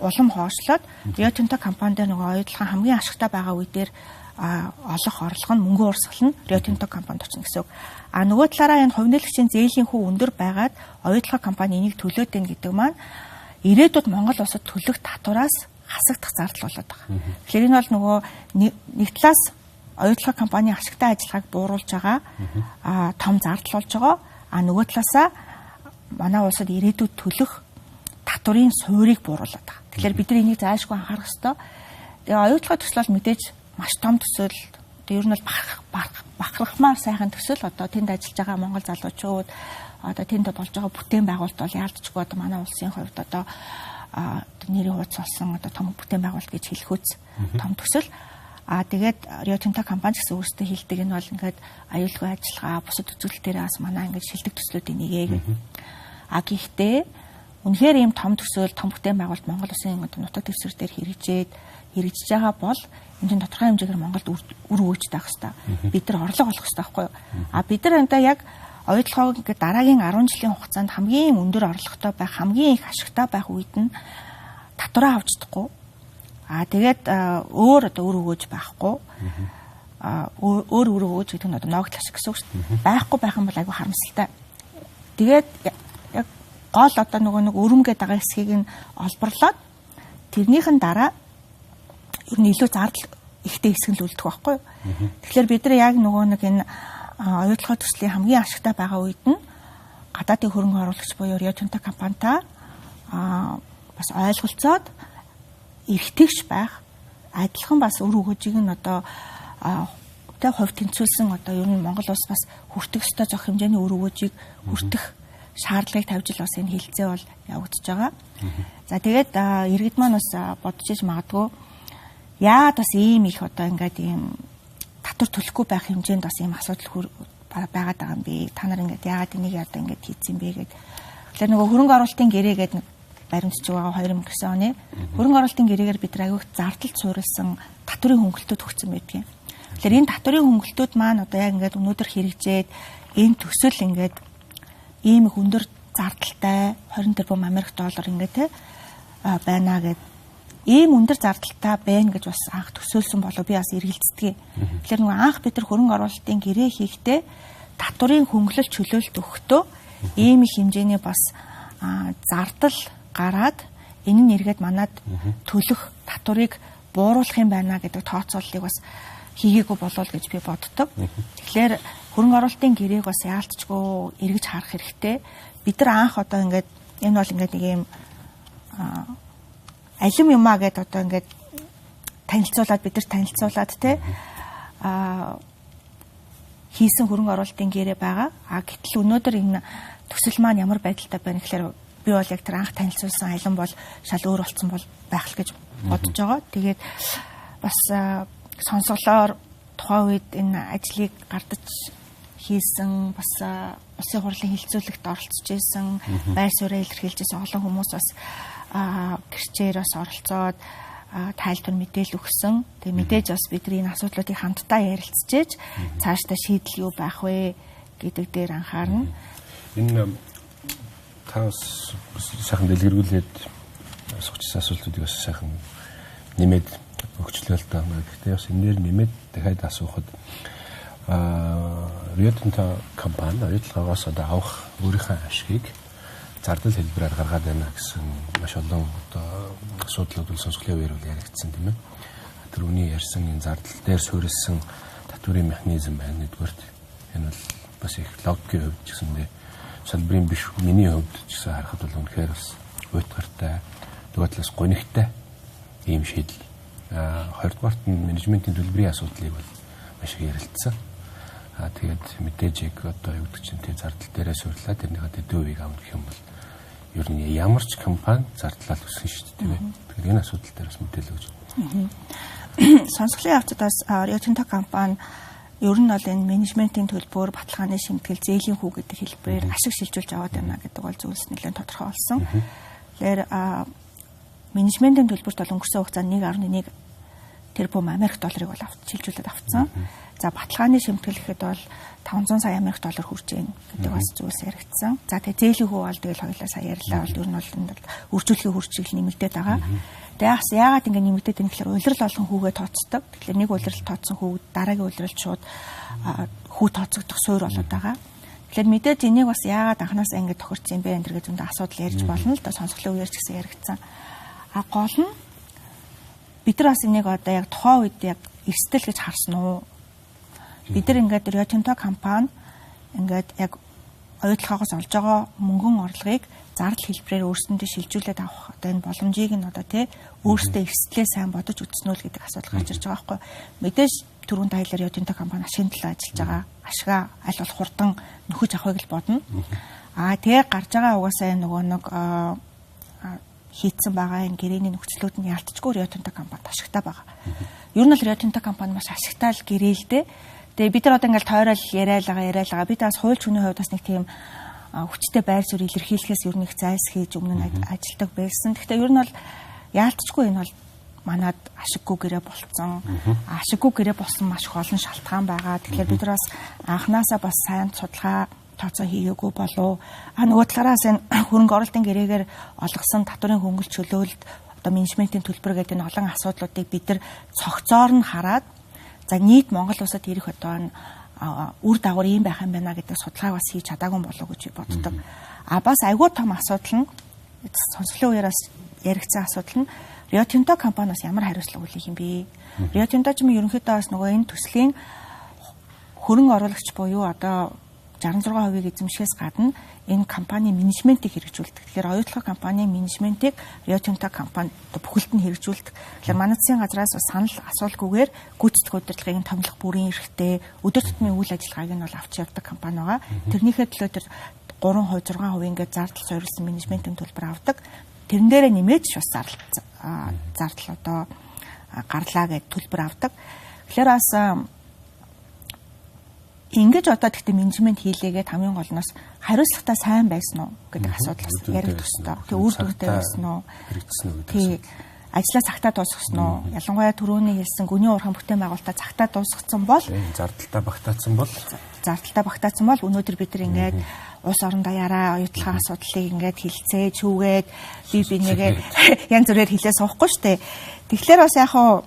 [SPEAKER 3] улам хоошлоод Rio Tinto компанид нөгөө оюутлогын хамгийн ашигтай байгаа үе дээр олох орлого нь мөнгө урсгал нь Rio Tinto компанид очно гэсэн. Нөгөө талаараа энэ хувь нээлгчийн зээлийн хүү өндөр байгаад оюутлогын компани энийг төлөөд байна гэдэг маань ирээдүйд Монгол улсад төлөх татвараас хасагдах зардал болоод байгаа. Тэгэхээр энэ бол нөгөө нэг талаас оюутлогын компанийн ашигтай ажиллагааг бууруулж байгаа том зардал болж байгаа. Нөгөө талаасаа манай улсад ирээдүйд төлөх татварын суурийг бууруулад байгаа. Тэгэхээр бид нар энийг заашгүй анхаарах ёстой. Тэгээ оюутлогын төсөл бол мэдээж маш том төсөл. Тэгээ ер нь бол бахархмаар сайхан төсөл. Одоо тэнд ажиллаж байгаа монгол залуучууд одоо тэнд болж байгаа бүтээн байгуулалт бол яалтчгүй одоо манай улсын хувьд одоо нэрийн хуудас болсон одоо том бүтээн байгуулалт гэж хэлэхүүц том төсөл. Тэгээд Rio Tinto компани гэсэн өөрсдөө хэлдэг энэ бол ингээд аюулгүй ажиллагаа бусад үзүүлэлтээр бас манай ингээд шилдэг төслүүдийн нэгээ. Гэхдээ үнэхээр ийм том төсөөл том бүтээн байгуулалт Монгол улсын нутаг дэвсгэр дээр хэрэгжиж байгаа бол энэ чинь тодорхой хэмжээгээр Монголд үр өгөөжтэй байх хэрэгтэй. Бид нар орлого олох хэрэгтэй байхгүй юу? Бид нар энэ яг оюутлогоо ингээд дараагийн 10 жилийн хугацаанд хамгийн өндөр орлоготой байх, хамгийн их ашигтай байх үед нь татвараа авч чадахгүй. Тэгээд өөр өгөөж байхгүй. Өөр өгөөж гэдэг нь одоо ноогдол ашиг гэсэн үг шүү дээ. Байхгүй байх юм бол айгүй харамсалтай. Тэгээд яг гол одоо нэг өрөмгээд байгаа хэсгийг нь олборлоод тэрнийхэн дараа ер нь илүү зардал ихтэй хэсэг нь л үлдэх байхгүй юу. Тэгэхээр бид нар яг нэг энэ оюутлогын төслийн хамгийн ашигтай байгаа үед нь гадаадын хөрөнгө оруулагч буюу Rio Tinto компанитай бас ойлголцоод эргэтгэж байх, адилхан бас өр өгөөжийг нь одоо тэ хувь тэнцвүүлсэн одоо ер нь Монгол улс бас хүртэх ёстой зөх хэмжээний өр өгөөжийг хүртэх шаардлагыг тавьж л бас энэ хилцээ бол явагдаж байгаа. За тэгээд иргэд маань бас бодож иж магадгүй яагаад бас ийм их одоо ингээд ийм татвар төлөхгүй байх хэмжээнд бас ийм асуудал байгаад байгаа юм бэ? Та нар ингээд яагаад энийг одоо ингээд хийцэн бэ гэд. Тэгэхээр нөгөө хөрөнгө оруулалтын гэрээ гэдэг баримтж байгаа 2009 оны хөрөнгө оруулалтын гэрээгээр бид аягүй зардалд суурилсан татварын хөнгөлтүүд өгсөн байдгийг. Тэгэхээр энэ татварын хөнгөлтүүд маань одоо яг ингээд өнөөдөр хэрэгжээд энэ төсөл ингээд ийм их өндөр зардалтай 20 тэрбум Америк доллар ингээд те байна гэд ийм өндөр зардалтай байна гэж бас анх төсөөлсөн болов би бас эргэлздэг. Тэгэхээр нөгөө анх бид нар хөрөнгө оруулалтын гэрээ хийхдээ татварын хөнгөлөлт чөлөөлт өгөхдөө ийм их хэмжээний бас зардал гараад энэ нь эргээд манад төлөх татварыг бууруулах юм байна гэдэг тооцооллыг бас хийгээгүй болов гэж би боддог. Тэгэхээр хөрөнгө оруулалтын гэрээг бас яалтчгүй эргэж харах хэрэгтэй. Бид нар анх одоо ингээд энэ бол ингээд нэг юм алим юмаа гэдээ одоо ингээд танилцуулаад бид нар танилцуулаад те хийсэн хөрөнгө оруулалтын гэрээ байгаа. Гэтэл өнөөдөр энэ төсөл маань ямар байдалтай байна гэхээр би бол яг тэр анх танилцуулсан алим бол шал өөр болсон бол байх л гэж бодож байгаа. Тэгээд бас сонсголоор тухайн үед энэ ажлыг гардаж хийсэн бас улсын хурлын хилцүүлэгт оролцож исэн, байр суурьаа илэрхийлж исэн олон хүмүүс бас гэрчээр бас оролцоод тайлбар мэдээлэл өгсөн. Тэгээ мэдээж бас бидний энэ асуудлуудыг хамтдаа ярилцчихэж цаашдаа шийдэл юу байх вэ гэдэг дээр анхаарна.
[SPEAKER 2] Энэ тас сайхан дэлгэрүүлээд асуучихсан асуултуудыг бас сайхан нэмээд өгчлөө л таа. Гэхдээ бас энэ нэр нэмээд дахиад асуухад Rio Tinto компани оюутлагаас одоо авах өөрийнхөө ашгийг зардал хэлбэрээр гаргаад байна гэсэн маш олон одоо асуудлууд сонсголын үеэр яригдсан тийм ээ. Тэр үний ярьсан энэ зардал дээр суурилсан татварын механизм байна нэгдүгээрт. Энэ бол бас их логикийн хувьд гэсэндээ салбарын биш миний хувьд ч гэсэн харахад бол үнэхээр бас уйтгартай, нөгөө талаас гонигтай ийм шийдэл. 20-р нь менежментийн төлбөрийн асуудлыг бол маш их ярилцсан. Тэгээд мэдээж яг одоо юу гэдэг чинь тэр зардал дээрээ суурлаа тэрнийхээ 40% авах гэх юм бол ер нь ямар ч компани зардлал өсгөн шүү дээ, тийм ээ. Тэгэхээр энэ асуудал дээр бас мэдээлэл өгч.
[SPEAKER 3] Сонсголын явцад бас Rio Tinto компани ер нь бол энэ менежментийн төлбөр, баталгааны шимтгэл, зээлийн хүү гэдэг хэлбэрээр ашиг шилжүүлж аваад байна гэдэг бол зүйлс нэлээд тодорхой болсон. Тэгэхээр менежментийн төлбөрт бол өнгөрсөн хугацаанд 1.1 тэрбум Америк долларыг бол шилжүүлээд авцсан. За баталгааны шимтгэл гэхэд бол 500 сая Америк доллар хүрч байна гэдэг бас зүйлс яригдсан. За тэгээ зээлийн хүү бол тэгэл хоёлаа сая ярьлаа бол ер нь бол энэ үржүүлэхийн хүрчил нэмэгдээд байгаа. Тэгээ бас яагаад ингэ нэмэгдээд байна гэхээр улирал олон хүүгээ тооцдог. Тэгэхээр нэг улирал тооцсон хүү дараагийн улиралд шууд хүү тооцогдох суурь болоод байгаа. Тэгэхээр мэдээж энийг бас яагаад анханасаа ингэ тохирсон юм бэ энэ төр гэж зөндөө асуудал ярьж болно л да сонсголын үеэр ч гэсэн яригдсан. Гол нь бид нар бас энийг одоо яг тухайн үед яг эрсдэл гэж харсан уу? Бид нар ингээд Rio Tinto компани ингээд яг оюутлогоос олж байгаа мөнгөн орлогыг зардал хэлбэрээр өөрсөндөө шилжүүлээд авах одоо энэ боломжийг нь одоо тий өөрсдөө эрсдлээ сайн бодож үзсэн үү гэдэг асуудал гарч ирж байгаа байхгүй. Мэдээж түрүүн тайлбар Rio Tinto компани ашигын төлөө ажиллаж байгаа. Ашгаа аль болох хурдан нөхөж авахыг л бодно. Тэгээ гарч байгаа угаасаа нөгөө нэг хийцэн байгаа энэ гэрээний нөхцлүүд нь ялцчгүй Rio Tinto компанид ашигтай байгаа. Ер нь л Rio Tinto компани маш ашигтай л гэрээлтэй. Тэгээ бид нар одоо ингээл тойрол яриалгаа бид бас хууль зүйн хувьд бас нэг тийм хүчтэй байр суурь илэрхийлэхээс ер нь их зайс хийж өмнө нь ажилдаг байсан. Гэхдээ ер нь бол яалтчгүй энэ бол манад ашиггүй гэрээ болцсон. Ашиггүй гэрээ болсон маш их олон шалтгаан байгаа. Тэгэхээр бид нар бас анханасаа бас сайн судалгаа тооцоо хийгээгүй болов. Нөгөө талаараас энэ хөрөнгө оруулалтын гэрээгээр олгосон татварын хөнгөлөлт чөлөөлөлт одоо менежментийн төлбөр гэдэг энэ олон асуудлуудыг бид нар цогцоор нь хараад за нийт Монгол улсад ирэх одоо үр дагавар ийм байх юм байна гэдэг судалгааг бас хийж чадаагүй болов гэж боддог. Бас айгүй том асуудал нь сонсголын үеэс яригдсан асуудал нь Rio Tinto компаниас ямар хариуцлага үлээх юм бэ? Rio Tinto ч юм ерөнхийдөө бас нөгөө энэ төслийн хөрөнгө оруулагч буюу одоо 66% эзэмшихээс гадна энэ компани менежментийг хэрэгжүүлдэг. Тэгэхээр оюутлах компани менежментийг Rio Tinto компани бүхэлд нь хэрэгжүүлдэг. Тэгэхээр манай засгийн газраас санал асуулгүйгээр гүйцэтгэх удирдлагыг томилох бүрийн эрхтэй өдөр тутмын үйл ажиллагааг нь бол авч явдаг компани байгаа. Тэрнийхээ төлөө тэр 3%, 6% ингээд зардал суурилсан менежментийн төлбөр авдаг. Тэрэн дээрээ нэмээд бас зардал одоо гарлаа гэж төлбөр авдаг. Тэгэхээр бас ингэж одоо тэгтээ менежмент хийлээгээд хамгийн гол нь хариуцлагатай сайн байсан уу гэдэг асуудал бас яригдах ёстой. Тэгээ үр дүнтэй байсан уу? Тий. Ажлаа цагтаа дуусгасан уу? Ялангуяа түрүүний хэлсэн гүний уурхайн бүтээн байгуулалтаа цагтаа дуусгацсан бол зардалтаа багтаацсан бол өнөөдөр бид нар ингээд улс орон даяараа оюутлахын асуудлыг ингээд хилцээ, чүүгээд бие бинийгээ янз бүрээр хилээ суухгүй шүү дээ. Тэгэхээр бас яг хуу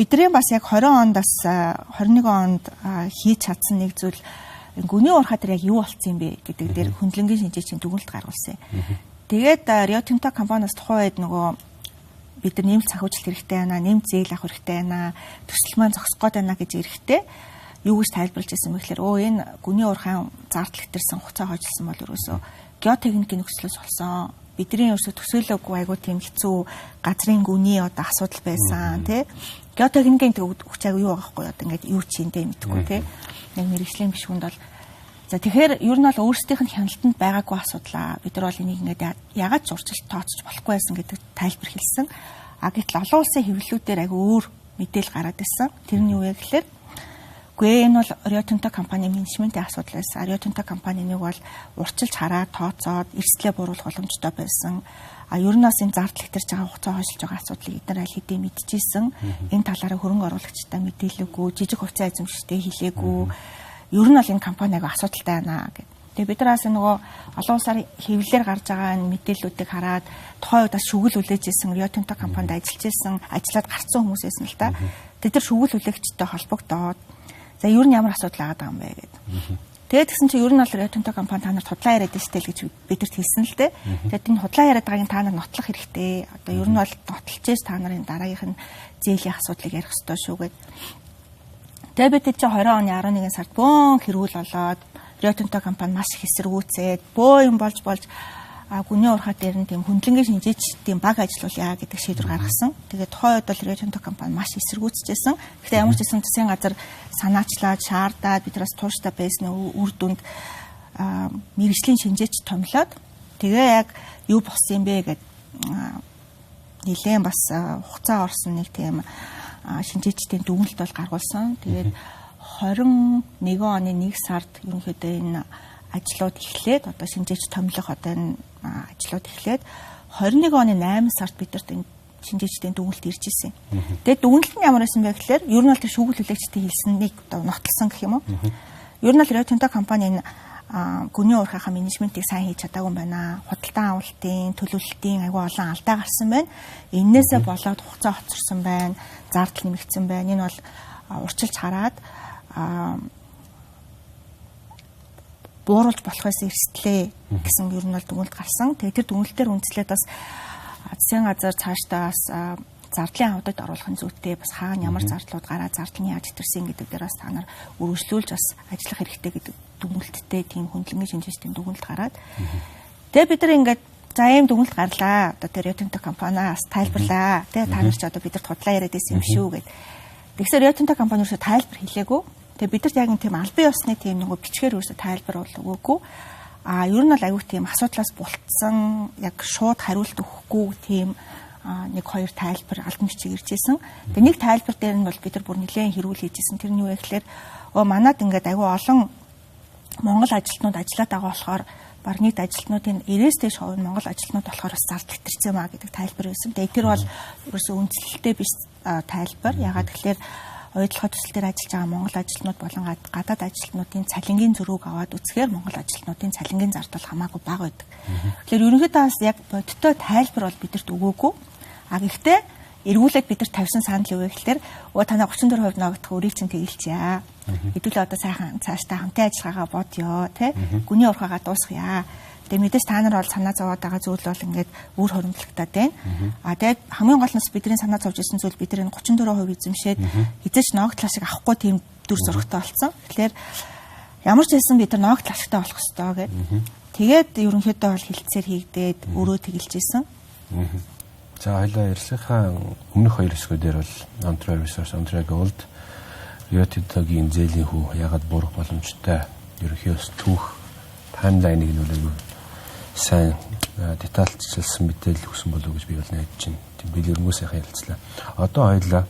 [SPEAKER 3] бидний бас яг 20 онд бас 21 онд хийж чадсан нэг зүйл гүний уурхай дээр яг юу болцсон юм бэ гэдэг дээр хөндлөнгийн шинжээчийн дүгнэлт гаргуулсан. Тэгээд Rio Tinto компаниас тухайн үед нөгөө бид нар нэмэлт санхүүжилт хэрэгтэй байна, нэмэлт зээл авах хэрэгтэй байна, төсөл маань зогсох гээд байна гэж эрэхтэй юу гэж тайлбарлаж ирсэн бэ гэхээр энэ гүний уурхайн зардал хэтэрсэн хугацаа хойжилсан бол ерөөсөө геотехникийн нөхцлөөс болсон. Бидний ерөөсөө төсөөлөөгүй айгуу тийм хэцүү газрын гүний одоо асуудал байсан тий. Геотехникийн хүч айгуу юу байгаа хгүй одоо ингээд юу чиндээ мэдхгүй тий. Нэг мэрэгжлийн гишүүнд бол за тэгэхээр ер нь бол өөрсдийнх нь хяналтанд байгаагүй асуудлаа. Бид нар бол энийг ингээд ягаад ч урьдчилан тооцож болохгүй байсан гэдэг тайлбар хэлсэн. Гэтэл олон улсын хэвлэлүүдээр айгуу өөр мэдээлэл гараад ирсэн. Тэр нь юу вэ гэхээр үгүй энэ бол Rio Tinto компани менежментийн асуудал байсан. Rio Tinto компаниг бол урьдчилж хараад тооцоод эрсдлээ бууруулах боломжтой байсан. Ер нь бас энэ зардал хэтэрж байгаа хугацаа хойшилж байгаа асуудлыг эдгээр аль хэдийн мэдчихсэн. Энэ талаараа хөрөнгө оруулагчтай мэдээлэлгүй, жижиг хувьцаа эзэмшигчтэй хэлээгүй. Ер нь бол энэ компаниг асуудалтай байна гэдэг. Тэгээ бид нараас нөгөө олон улсаар хэвлэлээр гарч байгаа энэ мэдээллүүдийг хараад тухайн үед бас шүгэл үлээж исэн Rio Tinto компанид ажиллаж исэн, ажиллаад гарцсан хүмүүс байсан л та. Тэд нар шүгэл үлээгчтэй холбогдоод за ер нь ямар асуудал байгаа юм бэ гэдэг. Тэгээд тэгсэн чинь ер нь бол Rio Tinto компани та нарт худлаа яриад штэ л гэж бидэрт хэлсэн л дээ. Тэгээд энэ худлаа яриад байгааг та нар нотлох хэрэгтэй. Одоо ер нь бол нотолчээс та нарын дараагийнх нь зээлийн асуудлыг ярих ёстой шүү гэд. Тэгээд бид чинь 20 оны 11 сард бөөн хэрүүл болоод Rio Tinto компани маш их эсэргүүцээд бөө юм болж гүний урхаа дээр нь тийм хөндлөнгийн шинжээч тийм баг ажиллуулъя гэдэг шийдвэр гаргасан. Тэгээд тухайн үед бол Rio Tinto компани маш эсэргүүцэжсэн. Гэхдээ ямар ч гэсэн засгийн газар санаачлаад, шаардаад биднээс тууштай байсан үр дүнд мэргэжлийн шинжээч томлоод тэгээ яг юу болсон юм бэ гэдэг нэлээд бас хугацаа орсон нэг тийм шинжээчдийн дүгнэлт бол гаргуулсан. Тэгээд 21 оны 1 сард ерөнхийдөө энэ ажлууд эхлээд одоо шинжээч томилох одоо энэ ажлууд эхлээд 21 оны 8 сард бидэрт энэ шинжээчдийн дүгнэлт ирж ирсэн. Тэгээд дүгнэлт нь ямар байсан бэ гэхээр ер нь бол тэр шүүгүүлүүлэгчдийн хэлсэнийг одоо нотолсон гэх юм уу. Ер нь бол Rio Tinto компани энэ гүний уурхайхаа менежментийг сайн хийж чадаагүй юм байна. Худалдан авалтын, төлөвлөлтийн аягүй олон алдаа гарсан байна. Эннээсээ болоод хугацаа хоцорсон байна. Зардал нэмэгдсэн байна. Энэ бол урчилж хараад бууруулж болохоос эрсдлээ гэсэн ер нь бол дүгнэлт гарсан. Тэгээд тэр дүгнэлтээр үндэслээд бас засгийн газар цаашдаа бас зардлын аудит оруулах нь зүйтэй, бас хаана ямар зардлууд гараад зардал нь яаж итерсэн гэдэг дээр бас та нар үргэлжлүүлж бас ажиллах хэрэгтэй гэдэг дүгнэлттэй тийм хөндлөнгийн шинжээчдийн дүгнэлт гараад. Тэгээд бид нар ингээд за ийм дүгнэлт гарлаа. Одоо тэр Rio Tinto компаниас тайлбарлаа. Тэгээд та нар ч одоо бидэрт худлаа яриад байсан юм шүү гэд. Тэгсээр Rio Tinto компани ерөөсө тайлбар хийлээгүй. Тэгээд бидэрт яг тийм албан ёсны тийм нэг бичгээр ерөөсө тайлбар өгөөгүй. Ер нь бол аюу тийм асуудлаас бултсан яг шууд хариулт өгөхгүй тийм нэг хоёр тайлбар албан бичиг ирж исэн. Тэгээ нэг тайлбар дээр нь бол бид нар бүр нэлээд хэрүүл хийжсэн. Тэр нь юу вэ гэхээр манад ингээд аюу олон Монгол ажилтнууд ажиллаад байгаа болохоор баг нийт ажилтнуудын 90-ээс дээш хувь Монгол ажилтнууд болохоор бас зардал илэрсэн маа гэдэг тайлбар байсан. Тэгээ тэр бол ерөөсөө үндэслэлтэй биш тайлбар. Ягаад тэгэхээр ойдлогоо төсөл дээр ажиллаж байгаа Монгол ажилтнууд болон гадаад ажилтнуудын цалингийн зөрүүг аваад үзэхээр Монгол ажилтнуудын цалингийн зардал хамаагүй бага байдаг. Тэгэхээр ерөнхийдөө бас яг бодиттой тайлбар бол бидэрт өгөөгүй. Гэхдээ эргүүлээд бидэрт тавьсан санал юу вэ гэхээр танаа 34% ногдох өрийг чинь тэгэлчихье. Хэдүүлээ одоо сайхан цаашдаа хамтын ажиллагаагаа бодё, тэ? Гүний урхаагаа дуусгая. Тэгээ мэдээж та нар бол санаа зовоод байгаа зүйл бол ингээд үр хоримтлагтаад байна. Тэгээд хамгийн гол нь бидний санаа зовж ирсэн зүйл бид энэ 34% эзэмшээд хизээч ногдлаа шиг авахгүй тийм дүр зурагтай болсон. Тэгэхээр ямар ч байсан бид нар ногдол ашигтай болох ёстой гэд. Тэгээд ерөнхийдөө бол хилцээр хийгдээд өөрөө тэгэлж исэн.
[SPEAKER 2] За хоёлаа ярилцлагынхаа өмнөх хоёр хэсгүүдээр бол Ontario Resource, Ontario Gold, Rio Tinto-гийн зээлийн хүү ягаад буурах боломжтой ерөнхий ус түүх таймлайныг нь үлээгүй сайн детальчилсан мэдээлэл өгсөн болов уу гэж би бол найдаж байна. Тийм би өргөө сайхан ярилцлаа. Одоо хоёлаа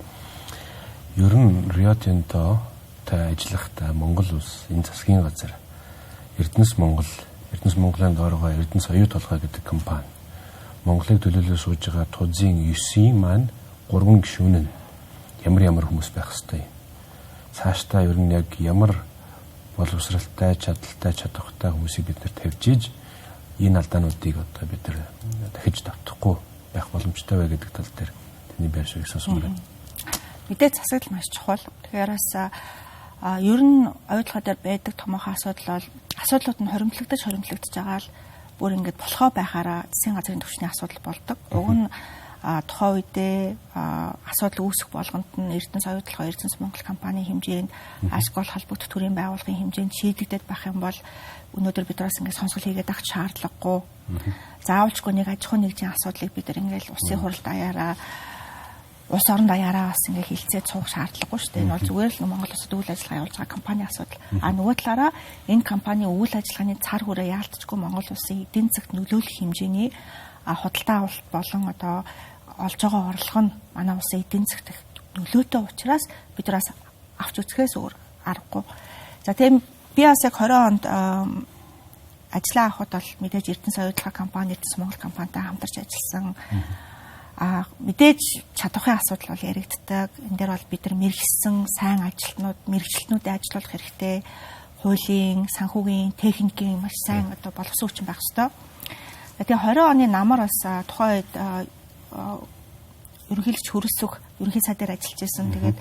[SPEAKER 2] ер нь Rio Tinto-тай ажиллахдаа Монгол улс энэ засгийн газар Эрдэнэс Монголын дооргоо Эрдэнэс оюу толгой гэдэг компани Монголыг төлөөлөө сууж байгаа тузын 9-ийн маань 3 гишүүн нь ямар хүмүүс байх ёстой юм. Цаашдаа ер нь яг ямар боловсралтай, чадaltaй, чадвартай хүмүүсийг бид нар тавьж ийж энэ алдаануудыг одоо бид нар дахиж давтахгүй байх боломжтой бай гэдэг тал дээр таны байр суурийг сонсомоор байна.
[SPEAKER 3] Мэдээ засаг маш чухал. Тэгэхээр бас ер нь оюутлага дээр байдаг томоохон асуудлууд нь хоримтлагдаж байгаа л бүр ингээд болохоо байхаараа засгийн газрын түвшний асуудал болдог. Уг нь тухайн үедээ асуудал үүсэх болгонд нь Эрдэнэс оюутлага Эрдэнэс Монгол компани хэмжээнд ашгол холбогдох төрийн байгууллагын хэмжээнд шийдэгдээд байх юм бол өнөөдөр бид нараас ингээд сонсгол хийгээд авах шаардлагагүй. Заавалчгүй нэг аж ахуйн нэгжийн асуудлыг бид нар ингээд улсын хурал даяараа улс орон даяараа бас ингээд хилцээд суух шаардлагагүй шүү дээ. Энэ бол зүгээр л Монгол улсад үйл ажиллагаа явуулж байгаа компани асуудал. Нөгөө талаараа энэ компани үйл ажиллагааны цар хүрээ яалтчгүй Монгол улсын эдийн засагт нөлөөлөх хэмжээний худалдаа авалт болон одоо олж байгаа орлого нь манай улсын эдийн засагт нөлөөтэй учраас бид нараас авч үзэхээс өөр аргагүй. За тийм би бас яг 20 онд ажиллаа авахд бол мэдээж Эрдэнэс оюутлага компани, Эрдэнэс Монгол компанитай хамтарч ажилласан. Мэдээж чадварын асуудал бол яригддаг. Энэ дээр бол бид нар мэрэгсэн сайн мэрэгчлэнүүдээ ажиллуулах хэрэгтэй. Хуулийн, санхүүгийн, техникийн маш сайн одоо боловсон хүчин байх ёстой. Тэгээ 20 оны намар бас тухайн үед ерөнхийлөгч хөрөсөх ерөнхий сайд дээр ажиллаж байсан. Тэгээд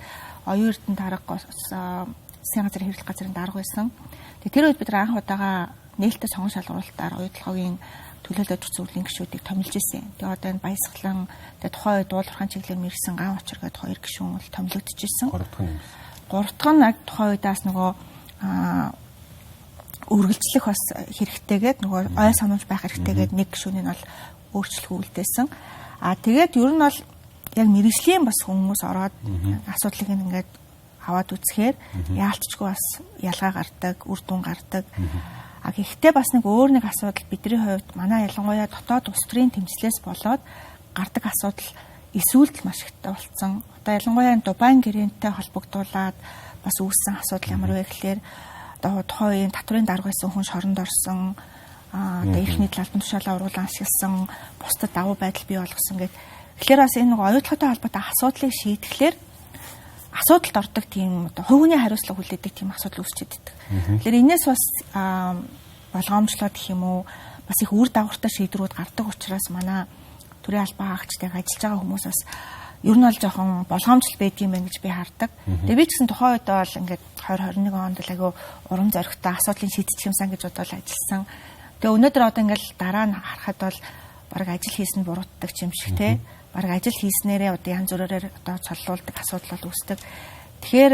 [SPEAKER 3] оюун эрдэнэ дарга засгийн газрын хэвлэх газрын дарга байсан. Тэгээд тэр үед бид анх удаага нээлттэй сонгон шалгуулалтаар оюутлагын төлөөлөж зүйлийн гишүүдийг томилж ирсэн. Тэгээ одоо энэ Баясгалан тэгээ тухайн үед дуулуурхаан чиглэлээр мэрсэн ган очир гэдэг 2 гишүүн бол томилогдож ирсэн. 3 дахь нь яг тухайн үедээс нөгөө үргэлжлэх бас хэрэгтэйгээд нөгөө ой сануулж байх хэрэгтэйгээд нэг гишүүний нь бол өөрчлөх үйлдэлсэн. Тэгээд ер нь бол яг мэрэгжлийн бас хүмүүс ороод асуудлыг ингээд аваад үзэхээр яалтчгүй бас ялгаа гардаг, үр дүн гардаг. Гэхдээ бас нэг өөр нэг асуудал бидний хувьд манай ялангуяа дотоод улс төрийн тэмцлээс болоод гардаг асуудал эсвэлт маш ихтэй болсон. Одоо ялангуяа Дубайн гэрээнтэй холбогдуулаад бас үүссэн асуудал ямар вэ гэхээр одоо тухайн үеийн татврын дарга байсан хүн шоронд орсон, одоо эрхний талбан тушаалаа уруулан ашигласан, бусдад давуу байдал бий болгосон гэх. Тэгэхээр бас энэ нэг оюутлогтой холбоотой асуудлыг шийдэхлээр асуудалд ордог тийм одоо хувийн хариуцлага хүлээдэг тийм асуудал үүсчихэд байдаг. Тэгэхээр энэс бас болгоомжлоод гэх юм уу бас их үр дагавартай шийдвэрүүд гардаг учраас манай төрийн албан хаагчдыг ажиллаж байгаа хүмүүс бас ер нь бол жоохон болгоомжл байдгийм байх гэж би хардаг. Тэгээ би ч гэсэн тухайн үед бол ингээд 2021 онд л айгүй урам зоригтой асуудлыг шийдчих юмсан гэж бодоод ажилласан. Тэгээ өнөөдөр одоо ингээд дараа нь харахад бол баг ажил хийсэн буруутдаг юм шиг те. Баг ажил хийснээрээ одоо янз бүрээр одоо цоллуулдаг асуудал бол үүсдэг. Тэгэхээр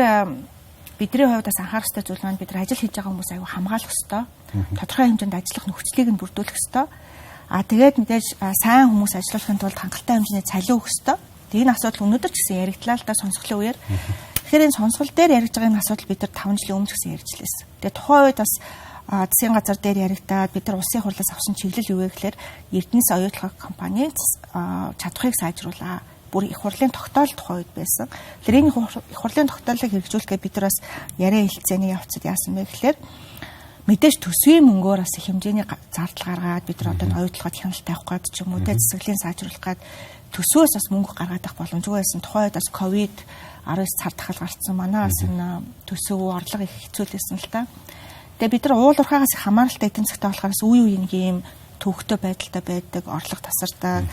[SPEAKER 3] бидний хувьд бас анхаарах ёстой зүйл маань бид нар ажил хийж байгаа хүмүүс аягүй хамгаалах ёстой. Тодорхой хэмжээнд ажиллах нөхцөлийг нь бүрдүүлэх ёстой. Тэгээд мэдээж сайн хүмүүс ажиллахын тулд хангалттай хэмжээний цалин өгөх ёстой. Энэ асуудал өнөөдөр ч гэсэн яригдлаа л да сонсголын үеэр. Тэгэхээр энэ сонсгол дээр яригдж байгаа энэ асуудал бид нар 5 жилийн өмнө ч гэсэн ярьж лээсэн. Тэгээ тухайн үед бас засгийн газар дээр яригдаад бид нар улсын хурлаас авсан чиглэл юу вэ гэхээр Эрдэнэс оюутлах компани чадхыг сайжруулаа. Бүр их хурлын тогтоол тухайн үед байсан. Тэгэхээр энэ их хурлын тогтоолыг хэрэгжүүлэхэд бид нар бас яриа хэлцээний явцад яасан бэ гэхээр мэдээж төсвийн мөнгөөр бас их хэмжээний зардал гаргаад бид нар одоо оюутлахад хяналт тавих гээд ч юм уу тэ засаглалын сайжруулах гээд төсвөөс бас мөнгө гаргадаг боломжгүй байсан. Тухайн үед бас ковид-19 цар тахал гарцсан. Манай бас энэ төсөв орлого их хэцүүлсэн л та. Тэгээ бид нар уул уурхаагаас их хамааралтай эдийн засгтай болохоор үе үеийн нэг юм төвөгтэй байдалтай байдаг, орлого тасардаг.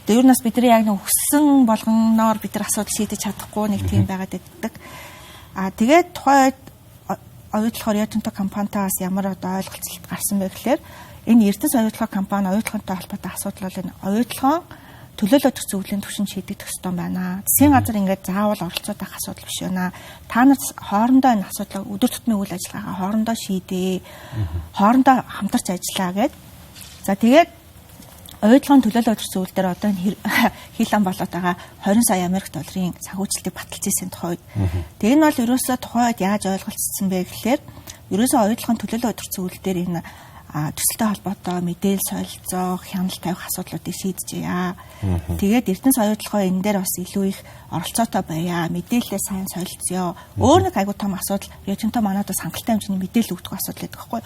[SPEAKER 3] Тэгээ ер нь бас бидний яг нэг өссөн болгоноор бид нар асуудал шийдэж чадахгүй нэг тийм байгаад байдаг. Тэгээд тухайн үед оюутлахаар Риотонто компанитаас ямар одоо ойлголцолт гарсан бэ гэхээр энэ Эрдэнэс оюутлах компани оюутлахтай холбоотой асуудал бол энэ оюутлахын төлөөлөл өгөх зөвлөлийн түвшин шийдэгдэх ёстой байна. Засгийн газар ингээд заавал оролцоод байх асуудал биш байна. Та нар хоорондоо энэ асуудлыг өдөр тутмын үйл ажиллагаагаа хоорондоо шийдээ. Хоорондоо хамтарч ажиллаа гэд. За тэгээд оюутлахын төлөөлөл өгөх зөвлөл дээр одоо хилэн болоод байгаа 20 сая Америк долларын санхүүжилтийг баталж ирсэн тухай. Тэгээ энэ бол ерөөсөө тухай үед яаж ойлголцсон бэ гэхээр ерөөсөө оюутлахын төлөөлөл өгөх зөвлөл дээр энэ төсөлтэй холбоотой мэдээлэл солилцоох, хяналт тавих асуудлуудыг шийдэжээ. Тэгээд Эрдэнэс оюутлахаа энэ дээр бас илүү их оролцоотой байя. Мэдээлэлээ сайн солилцъё. Өөр нэг айгуу том асуудал Риотонто манайдаас хангалттай хэмжээний мэдээлэл өгдөг асуудал байдаг байхгүй.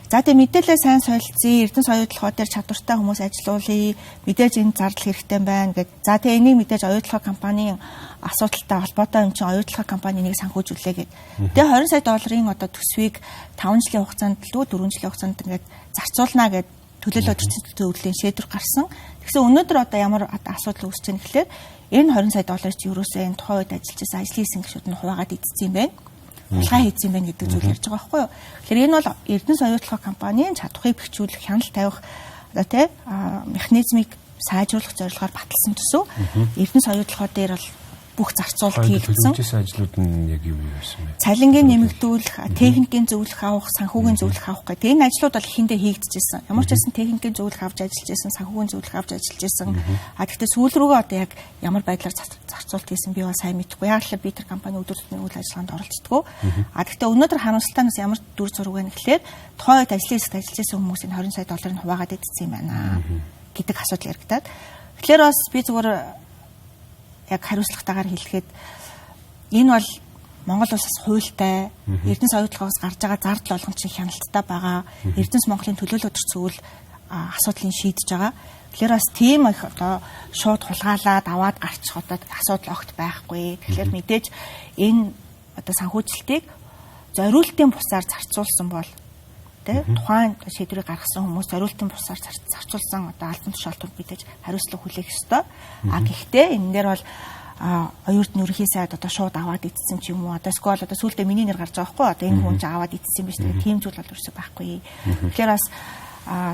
[SPEAKER 3] За тэгээд мэдээлэлээ сайн солилцъя. Эрдэнэс оюутлахаа дээр чадвартай хүмүүс ажилуулъя. Мэдээж энэ зардал хэрэгтэй байна гэд. За тэгээд энийг мэдээж оюутлахаа компанийн асуудалтай холбоотой юм чинь оюутлахаа компани нэг санхүүжүүлээ гэд. Тэгээ 20 сая долларын одоо төсвийг 5 жилийн хугацаанд лөө 4 жилийн хугацаанд ингээд зарцуулнаа гэд төлөөлөл өдөртсөн зөвлөлийн шийдвэр гарсан. Тэгсэн өнөөдөр одоо ямар асуудал үүсэж байна гэхээр энэ 20 сая доллар чи юусоо энэ тухайн үед ажиллаж байсан ажлын хэсэг гишүүд нь хуваагаад эдцсэн юм байна. Улгаа хийсэн юм байна гэдэг зүйл ярьж байгаа байхгүй юу. Тэгэхээр энэ бол Эрдэнэс оюутлах компанийн чадхыг бэхжүүлэх, хяналт тавих одоо тий механизмыг сайжруулах зорилгоор баталсан төсөв. Эрдэнэс оюутлахаа дээр бол бүх зарцуулалт хийгдсэн.
[SPEAKER 2] Төлөвлөсөн ажлууд нь яг юу байсан бэ?
[SPEAKER 3] Цалингийн нэмэгдүүлэх, техникийн зөвлөх авах, санхүүгийн зөвлөх авах гэдэг энэ ажлууд бол ихэндээ хийгдчихсэн. Ямар ч байсан техникийн зөвлөх авч ажиллаж байсан, санхүүгийн зөвлөх авч ажиллаж байсан. Гэхдээ сүүл рүүгээ одоо яг ямар байдлаар зарцуулалт хийсэн би бол сайн мэдэхгүй. Яг л би тэр компани өдөр тутмын үйл ажиллагаанд оролцдог. Гэхдээ өнөөдөр харамсалтай ямар дүр зураг байна гэхлээр тухайн үед ажлын хэсэгт ажиллаж байсан хүмүүсийн 20 сая долларыг хуваагаад эдцсэн юм байна гэдэг асуудал яригадаад. Тэгэхээр бас би зүгээр яг хариуцлагатайгаар хэлэхэд энэ бол Монгол улсаас хуультай Эрдэнэс оюутлагаас гарч байгаа зардал болгон чинь хяналттай байгаа. Эрдэнэс Монголын төлөөлөл өдөрцөл асуудлыг шийдэж байгаа. Тэгэхээр бас тийм их одоо шууд хулгайлаад аваад гарчих одоо асуудал огт байхгүй. Тэгэхээр мэдээж энэ одоо санхүүжилтийг зориултын бусаар зарцуулсан бол тухайн шийдвэрийг гаргасан хүмүүс зориултын бусаар зарцуулсан одоо албан тушаалтууд мэдээж хариуцлага хүлээх ёстой. Гэхдээ энэ дээр бол оюутны ерөнхий сайд одоо шууд аваад идсэн ч юм уу одоо скол одоо сүүлдээ миний нэр гарч байгаа байхгүй одоо энэ хүн ч аваад идсэн юм биш тэгээ тийм зүйл бол ерөөсөй байхгүй. Тэгэхээр бас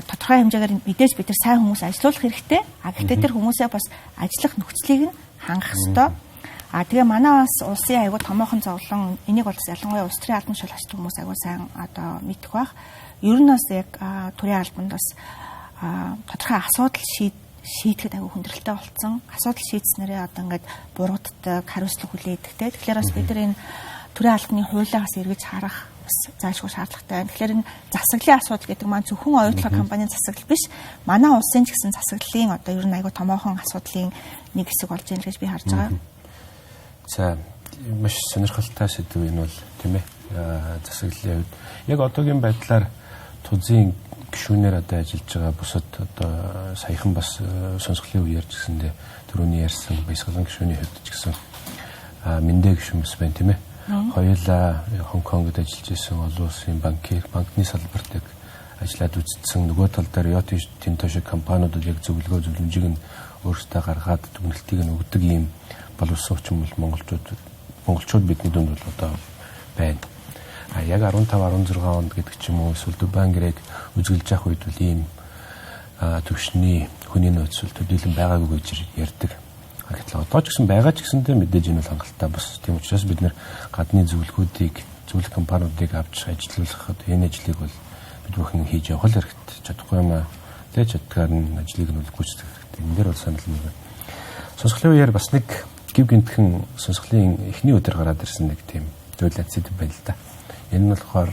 [SPEAKER 3] тодорхой хэмжээгээр мэдээж бид нар сайн хүмүүс ажилуулах хэрэгтэй. Гэхдээ тэр хүмүүсээ бас ажиллах нөхцөлийг нь хангах ёстой. Тэгээ манай бас улсын аягүй томоохон зовлон энийг бол ялангуяа улс төрийн албан тушаал ашигладаг хүмүүс аягүй сайн одоо мэдэх бах. Ер нь бас яг төрийн албанд бас тодорхой асуудал шийдэхэд аягүй хүндрэлтэй болсон. Асуудал шийдснээрээ одоо ингээд бурууддаг, хариуцлага хүлээдэг те. Тэгэхээр бас бид нар энэ төрийн албаны хуулиас эргэж харах бас заашгүй шаардлагатай байна. Тэгэхээр энэ засаглалын асуудал гэдэг маань зөвхөн оюутлага компанийн засаглал биш. Манай улсын ч гэсэн засаглалын одоо ер нь аягүй томоохон асуудлын нэг хэсэг болж байна гэж би харж байгаа.
[SPEAKER 2] За маш сонирхолтой сэдв энэ бол тийм ээ. Засаглалын хувьд яг одоогийн байдлаар тузын гишүүнээр одоо ажиллаж байгаа бусад одоо саяхан бас сонсголын үеэр ч гэсэндээ түрүүний ярьсан бясалган гишүүний хувьд ч гэсэн мэндэ гишүүн бас байна тийм ээ. Хоёулаа Хонконгод ажиллаж исэн олон улсын банкны салбарт яг ажиллаад үзсэн. Нөгөө тал дээр Рио Тинто шиг компаниудад яг зөвлөмжийг нь өөрсдөө гаргаад дүгнэлтийг нь өгдөг ийм боловсон хүчин бол монголчууд бидний дунд бол одоо байна. Яг 15-16 онд гэдэг ч юм уу эсвэл Дубайн гэрээг үзгэлж явах үед бол ийм төвшний хүний нөөц төдийлөн байгаагүй гэж ярьдаг. Гэтэл одоо ч гэсэн байгаа ч гэсэндээ мэдээж энэ бол хангалттай бас. Тийм учраас бид нэр гадны зөвлөгөөлийг, зөвлөх компаниудыг авч ажиллуулахад энэ ажлыг бол бид бүхэн хийж явах хэрэгтэй. Чадахгүй юм аа. Тэ чаддгаар нь ажлыг нь гүйцэтгэх хэрэгтэй. Энэ дээр бол санал нэг байна. Сонсголын үеэр бас нэг гив гинтхэн сонсголын эхний өдөр гараад ирсэн нэг тийм зөвлөлт сэдв байна л да. Энэ нь болохоор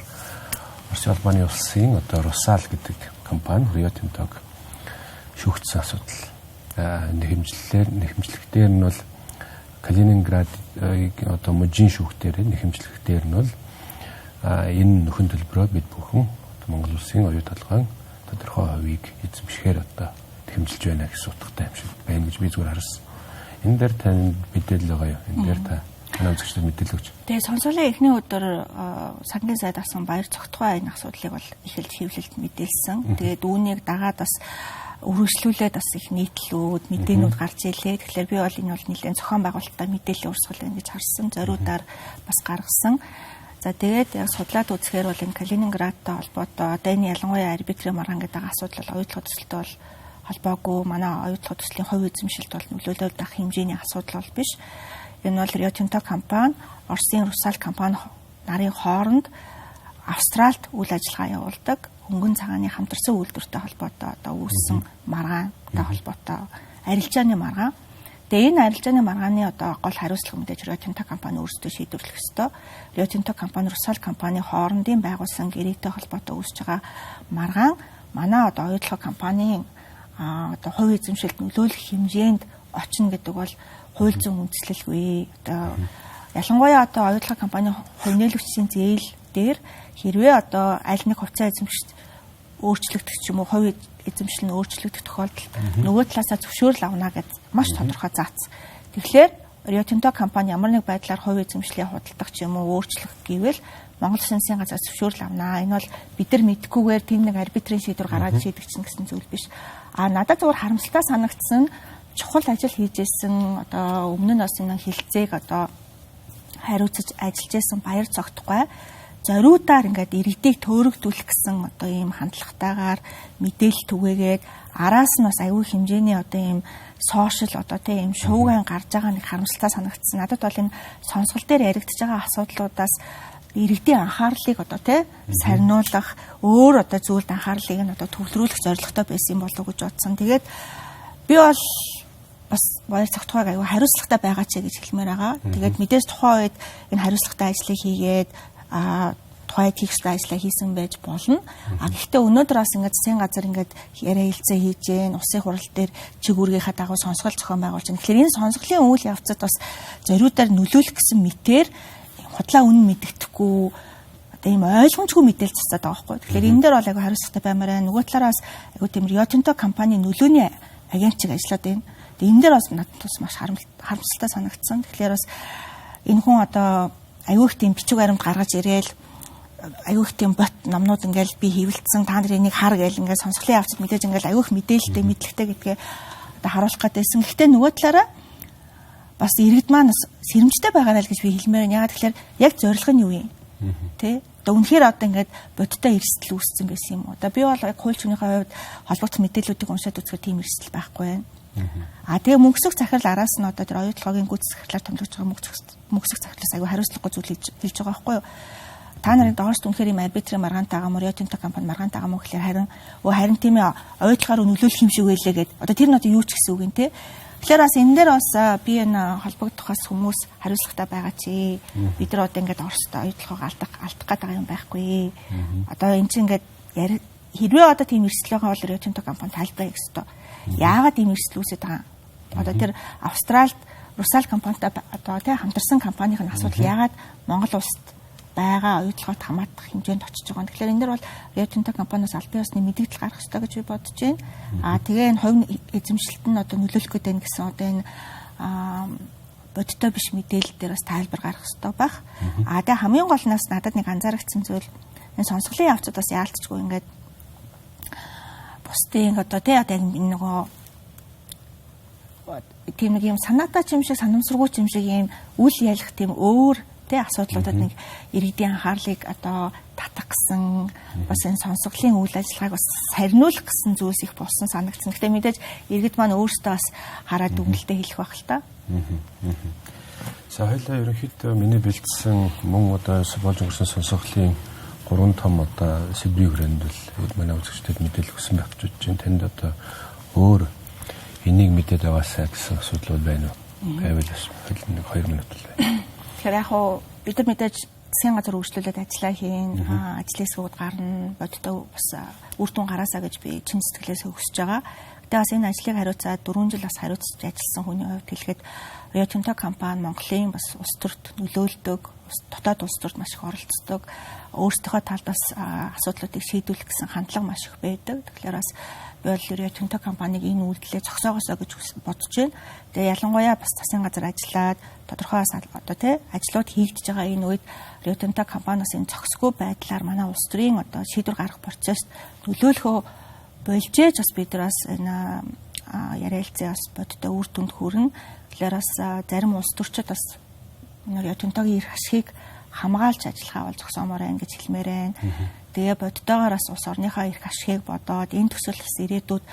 [SPEAKER 2] Оросын Албаны улсын одоо Русал гэдэг компани Рио Тинтог шүүгдсэн асуудал. Нэхэмжлэхтэр нь бол Калининград одоо мужийн шүүхтэр нэхэмжлэхтэр нь бол энэ нөхөн төлбөрөө бид бүхэн Монгол улсын оюу толгойн тодорхой хувийг эзэмшихээр одоо нэхэмжилж байна гэсэн утгатай юм шиг байна гэж би зүгээр харсан. Энэ дээр тань мэдээлэл байгаа юу? Энэ дээр та үзэгчдэд мэдээлэл өгч.
[SPEAKER 3] Тэгээ сонсголын эхний өдөр сангийн сайд авсан баяр цогтгой энэ асуудлыг бол их л хэвлэлд мэдээлсэн. Тэгээд үүнийг дагаад бас өргөжлүүлээд бас их нийтлүүд, мэдээнүүд гарч илээ. Тэгэхээр би бол энэ бол нэлээд зохион байгуулалтаа мэдээллийн урсгал байна гэж харсан. Зориудаар бас гаргасан. За тэгээд яг судлаад үзэхээр бол энэ Калининградтай холбоотой одоо энэ ялангуяа арбитрийн маргаан гэдэг асуудал бол оюутлага төсөлтөд бол холбоогүй. Манай оюутлага төслийн хувь эзэмшилт бол нөлөөлөд байх хэмжээний асуудал бол биш. Энэ бол Рио Тинто компани, Оросын Русал компани нарын хооронд Австралид үйл ажиллагаа явуулдаг хөнгөн цагааны хамтарсан үйлдвэртэй холбоотой одоо үүссэн маргаантай холбоотой арилжааны маргаан. Тэгээ энэ арилжааны маргааны одоо гол хариуцлага мэдээж Рио Тинто компани өөрсдөө шийдвэрлэх ёстой. Рио Тинто компани, Русал компани хоорондын байгуулсан гэрээтэй холбоотой үүсэж байгаа маргаан манай одоо оюутлага компанийн одоо хувь эзэмшилд нөлөөлөх хэмжээнд очно гэдэг бол хууль зүйн үндэслэлгүй. Одоо ялангуяа одоо оюутлага компанийн хувь нээлгчийн зээл дээр хэрвээ одоо аль нэг хувьцаа эзэмшилт өөрчлөгдөх ч юм уу хувь эзэмшил нь өөрчлөгдөх тохиолдолд нөгөө талаасаа зөвшөөрөл авна гэж маш тодорхой заасан. Тэгэхээр Рио Тинто компани ямар нэг байдлаар хувь эзэмшлийг худалдах ч юм уу өөрчлөх гэвэл Монгол Улсын засгийн газраас зөвшөөрөл авнаа. Энэ бол бид нар мэдхгүйгээр тийм нэг арбитрийн шийдвэр гаргаад шийдэх чинь гэсэн зүйл биш. Надад зөвхөн харамсалтай санагдсан чухал ажил хийжсэн одоо өмнө нь бас энэ хилцээг одоо хариуцаж ажиллаж байсан баяр цогтгой зориудаар ингээд иргэдийг төөрөгдүүлэх гэсэн одоо ийм хандлагатайгаар мэдээлэл түгээгээд араас нь бас аюул хэмжээний одоо ийм сошиал одоо тийм ийм шууган гарч байгаа нэг харамсалтай санагдсан. Надад бол энэ сонсгол дээр яригдж байгаа асуудлуудаас иргэдийн анхаарлыг одоо тий сарниулах өөр одоо зүйлд анхаарлыг нь одоо төвлөрүүлэх зорилготой байсан юм болов уу гэж бодсон. Тэгээд би бол бас баяр цогтгойг аюу хариуцлагатай байгаа ч гэж хэлмээр байгаа. Тэгээд мэдээж тухайн үед энэ хариуцлагатай ажлыг хийгээд тухайд хийхстэй ажлаа хийсэн байж болно. Гэхдээ өнөөдөр бас ингээд засгийн газар ингээд яриа хэлцээ хийж гэн усын хурал дээр чиг үүргийнхаа дагуу сонсгол зохион байгуулж байна. Тэгэхээр энэ сонсголын үйл явцад бас зориудаар нөлөөлөх гэсэн мэтээр худлаа үнэн мэддэхгүй одоо ийм ойлгомжгүй мэдээлэл цацаад байгаа байхгүй. Тэгэхээр энэ дээр бол аюу хариуцлагатай баймаар байна. Нөгөө талаараас аюу тийм Рио Тинто компани нөлөөний агентчиг ажиллаад байна. Энэ дээр бас надад бас маш харамсалтай санагдсан. Тэгэхээр бас энэ хүн одоо аюух тийм бичиг баримт гаргаж ирээл аюух тийм бот номнууд ингээл би хэвлэлцэн та нар энийг хар гээл ингээд сонсголын явцад мэдээж ингээл аюух мэдээлэлтэй мэдлэгтэй гэдгээ одоо харуулах гэдээсэн. Гэхдээ нөгөө талаараа бас иргэд маань сэрэмжтэй байгаарай л гэж би хэлмээр байна. Яагаад тэгэхээр яг зорилго нь юу юм? Тэ? Одоо үнэхээр одоо ингээд бодтой эрсдэл үүссэн гэсэн юм уу? Одоо би бол яг хууль зүйнийхээ хувьд холбогдох мэдээллүүдийг уншаад үзэхээр тийм эрсдэл байхгүй байна. Тэгээ мөнгөсөх захирал араас нь одоо тэр оюутлогын гүйцэтгэх захирлаар томилж байгаа мөнгөсөх захирлаас аягүй хариуцлагагүй зүйл хэлж байгаа байхгүй юу? Та нарын доорч үнэхээр юм арбитрийн маргаантайгаа Rio Tinto компани маргаантайгаа мөн гэхээр харин тийм ээ оюутлахаар нөлөөлөх юм шиг байлээ гэд. Одоо тэр нь одоо юу ч гэсэн үг юм те. Тэгэхээр бас энэ дээр бас би энэ холбогдохоос хүмүүс хариуцлагатай байгаа чи бид нар одоо ингээд Оростой оюутлахыг алдах гэдэг юм байхгүй. Одоо эн чинь ингээд хэрвээ одоо тийм эрсдэл байгаа бол Rio Tinto компани тайлбараа хийх ёстой. Яагаад ийм эрсдэл үүсэж байгаа? Одоо тэр Австралид Русал компанитай одоо тий хамтарсан компанийн асуудал яагаад Монгол улсад байгаа оюутлогоот хамаатах хэмжээнд очиж байгаа. Тэгэхээр энэ дэр бол Rio Tinto компаниас албан ёсны мэдээлэл гаргах ёстой гэж би бодож байна. Тэгээ энэ хувь эзэмшилт нь одоо нөлөөлөх гэдэг нь гэсэн одоо энэ бодиттой биш мэдээлэл дээр бас тайлбар гаргах ёстой байх. Тэгээ хамгийн гол нь надад нэг анзаарчихсан зүйл энэ сонсголын явцад бас яалтчгүй ингээд бусдын одоо тий одоо энэ нөгөө тийм нэг юм санаатай юм шиг санамсаргуй юм шиг юм үл ялах тийм өөр тий асуудлуудад нэг иргэдийн анхаарлыг одоо татах гэсэн бас энэ сонсголын үйл ажиллагааг бас сарниулах гэсэн зүйлс их болсон санагдсан. Гэхдээ мэдээж иргэд маань өөрсдөө бас хараад дүгнэлтээ хэлэх байх л та.
[SPEAKER 2] За хоёлаа ерөнхийдөө миний бэлдсэн мөн одоо болж өнгөрсөн сонсголын 3 том одоо сэдвийн хүрээнд бол манай үзэгчдэд мэдээлэл өгсөн байх гэж бодож байна. Танд одоо өөр энийг мэдээд байгаасаа гэсэн асуудал бол байна уу? Байвал бас нэг 2 минут л байна.
[SPEAKER 3] Тэгэхээр яг хоо бид нар мэдээж засгийн газар үйлчлүүлээд ажиллаа хийн, ажлын сууд гарна, бодиттой бас үр дүн гараасаа гэж би чин сэтгэлээс өгсөж байгаа. Гэтэ бас энэ ажлыг хариуцаад 4 жил бас хариуцж ажилласан хүний хувьд хэлэхэд Rio Tinto компани Монголын бас улс төрт нөлөөлдөг, дотоод улс төрт маш их оролцдог, өөрсдийнхөө талд бас асуудлуудыг шийдвэрлэх гэсэн хандлага маш их байдаг. Тэгэхээр бас бол Rio Tinto компаниг энэ үйлдэлээ зогсоогоосоо гэж бодож байна. Тэгээ ялангуяа бас засгийн газар ажиллаад тодорхой одоо тий ажлууд хийгдэж байгаа энэ үед Rio Tinto компаниас энэ зохисгүй байдлаар манай улс төрийн одоо шийдвэр гаргах процесс нөлөөлөхөө болжээж бас бид нар бас энэ яриалцаа бас бодтой үр дүнд хүрнэ. Тэгэхээр бас зарим улс төрчид бас Rio Tinto-гийн эрх ашигыг хамгаалж ажиллахаа бол зогсоомоор байна гэж хэлмээр байна. Тэгээ бодтойгоор бас улс орныхаа эрх ашигыг бодоод энэ төсөл бас ирээдүйд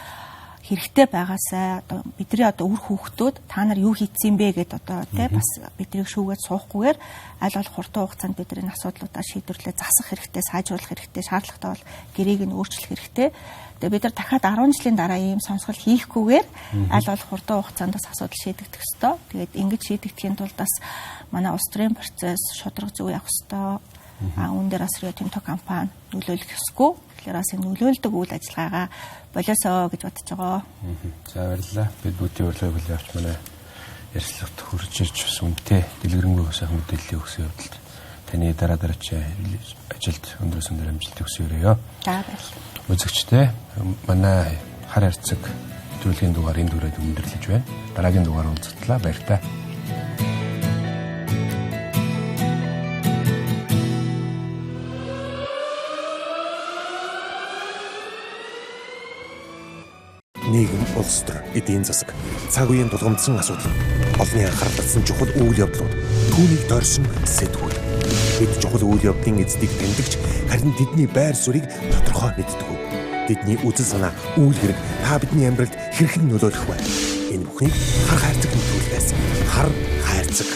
[SPEAKER 3] хэрэгтэй байгаасаа одоо бидний одоо үр хүүхдүүд та нар юу хийцэн бэ гэд одоо тий бас биднийг шүүгээд суухгүйгээр аль болох хурдан хугацаанд бидний асуудлуудаа шийдвэрлээ засах хэрэгтэй, сайжруулах хэрэгтэй, шаардлагатай бол гэрээг нь өөрчлөх хэрэгтэй. Тэгээ бид нар дахиад 10 жилийн дараа ийм сонсгол хийхгүйгээр аль болох хурдан хугацаанд бас асуудал шийдэгдэх ёстой. Тэгээд ингэж шийдэгдэхийн тулд бас манай улс төрийн процесс шударга зөв явах ёстой. Үүн дээр бас Rio Tinto компани нөлөөлөх ёсгүй. Тэгэхээр бас энэ нөлөөлдөг үйл ажиллагаагаа болоосоо гэж бодож байгаа.
[SPEAKER 2] За баярлалаа. Бид бүгдийн урилгыг хүлээн авч манай ярилцлагад хурж ирж бас үнэтэй дэлгэрэнгүй сайхан мэдээлэл өгсөн явдалд таны дараач ажилд өндрөөсөн амжилт хүсье.
[SPEAKER 3] За баярлалаа.
[SPEAKER 2] Үзэгчдээ манай хар харцаг төлөвлөгийн дугаар энэ дүрээд өндөрлөж байна. Дараагийн дугаар уулзтлаа баяртай.
[SPEAKER 1] Нийгэм, улс төр, эдийн засаг, цаг үеийн тулгамдсан асуудал, олонний анхаарал татсан чухал үйл явдлууд, түүнийг дорсон сэтгүүл. Бид чухал үйл явдлын эздийг тэмдэгч, харин тэдний байр суурийг тодорхой мэддэг. Тэдний үзэл санаа, үйл хэрэг та бидний амьдралд хэрхэн нөлөөлөх вэ? Энэ бүхнийг хар хайрцаг нөтөлгөөс хар хайрцаг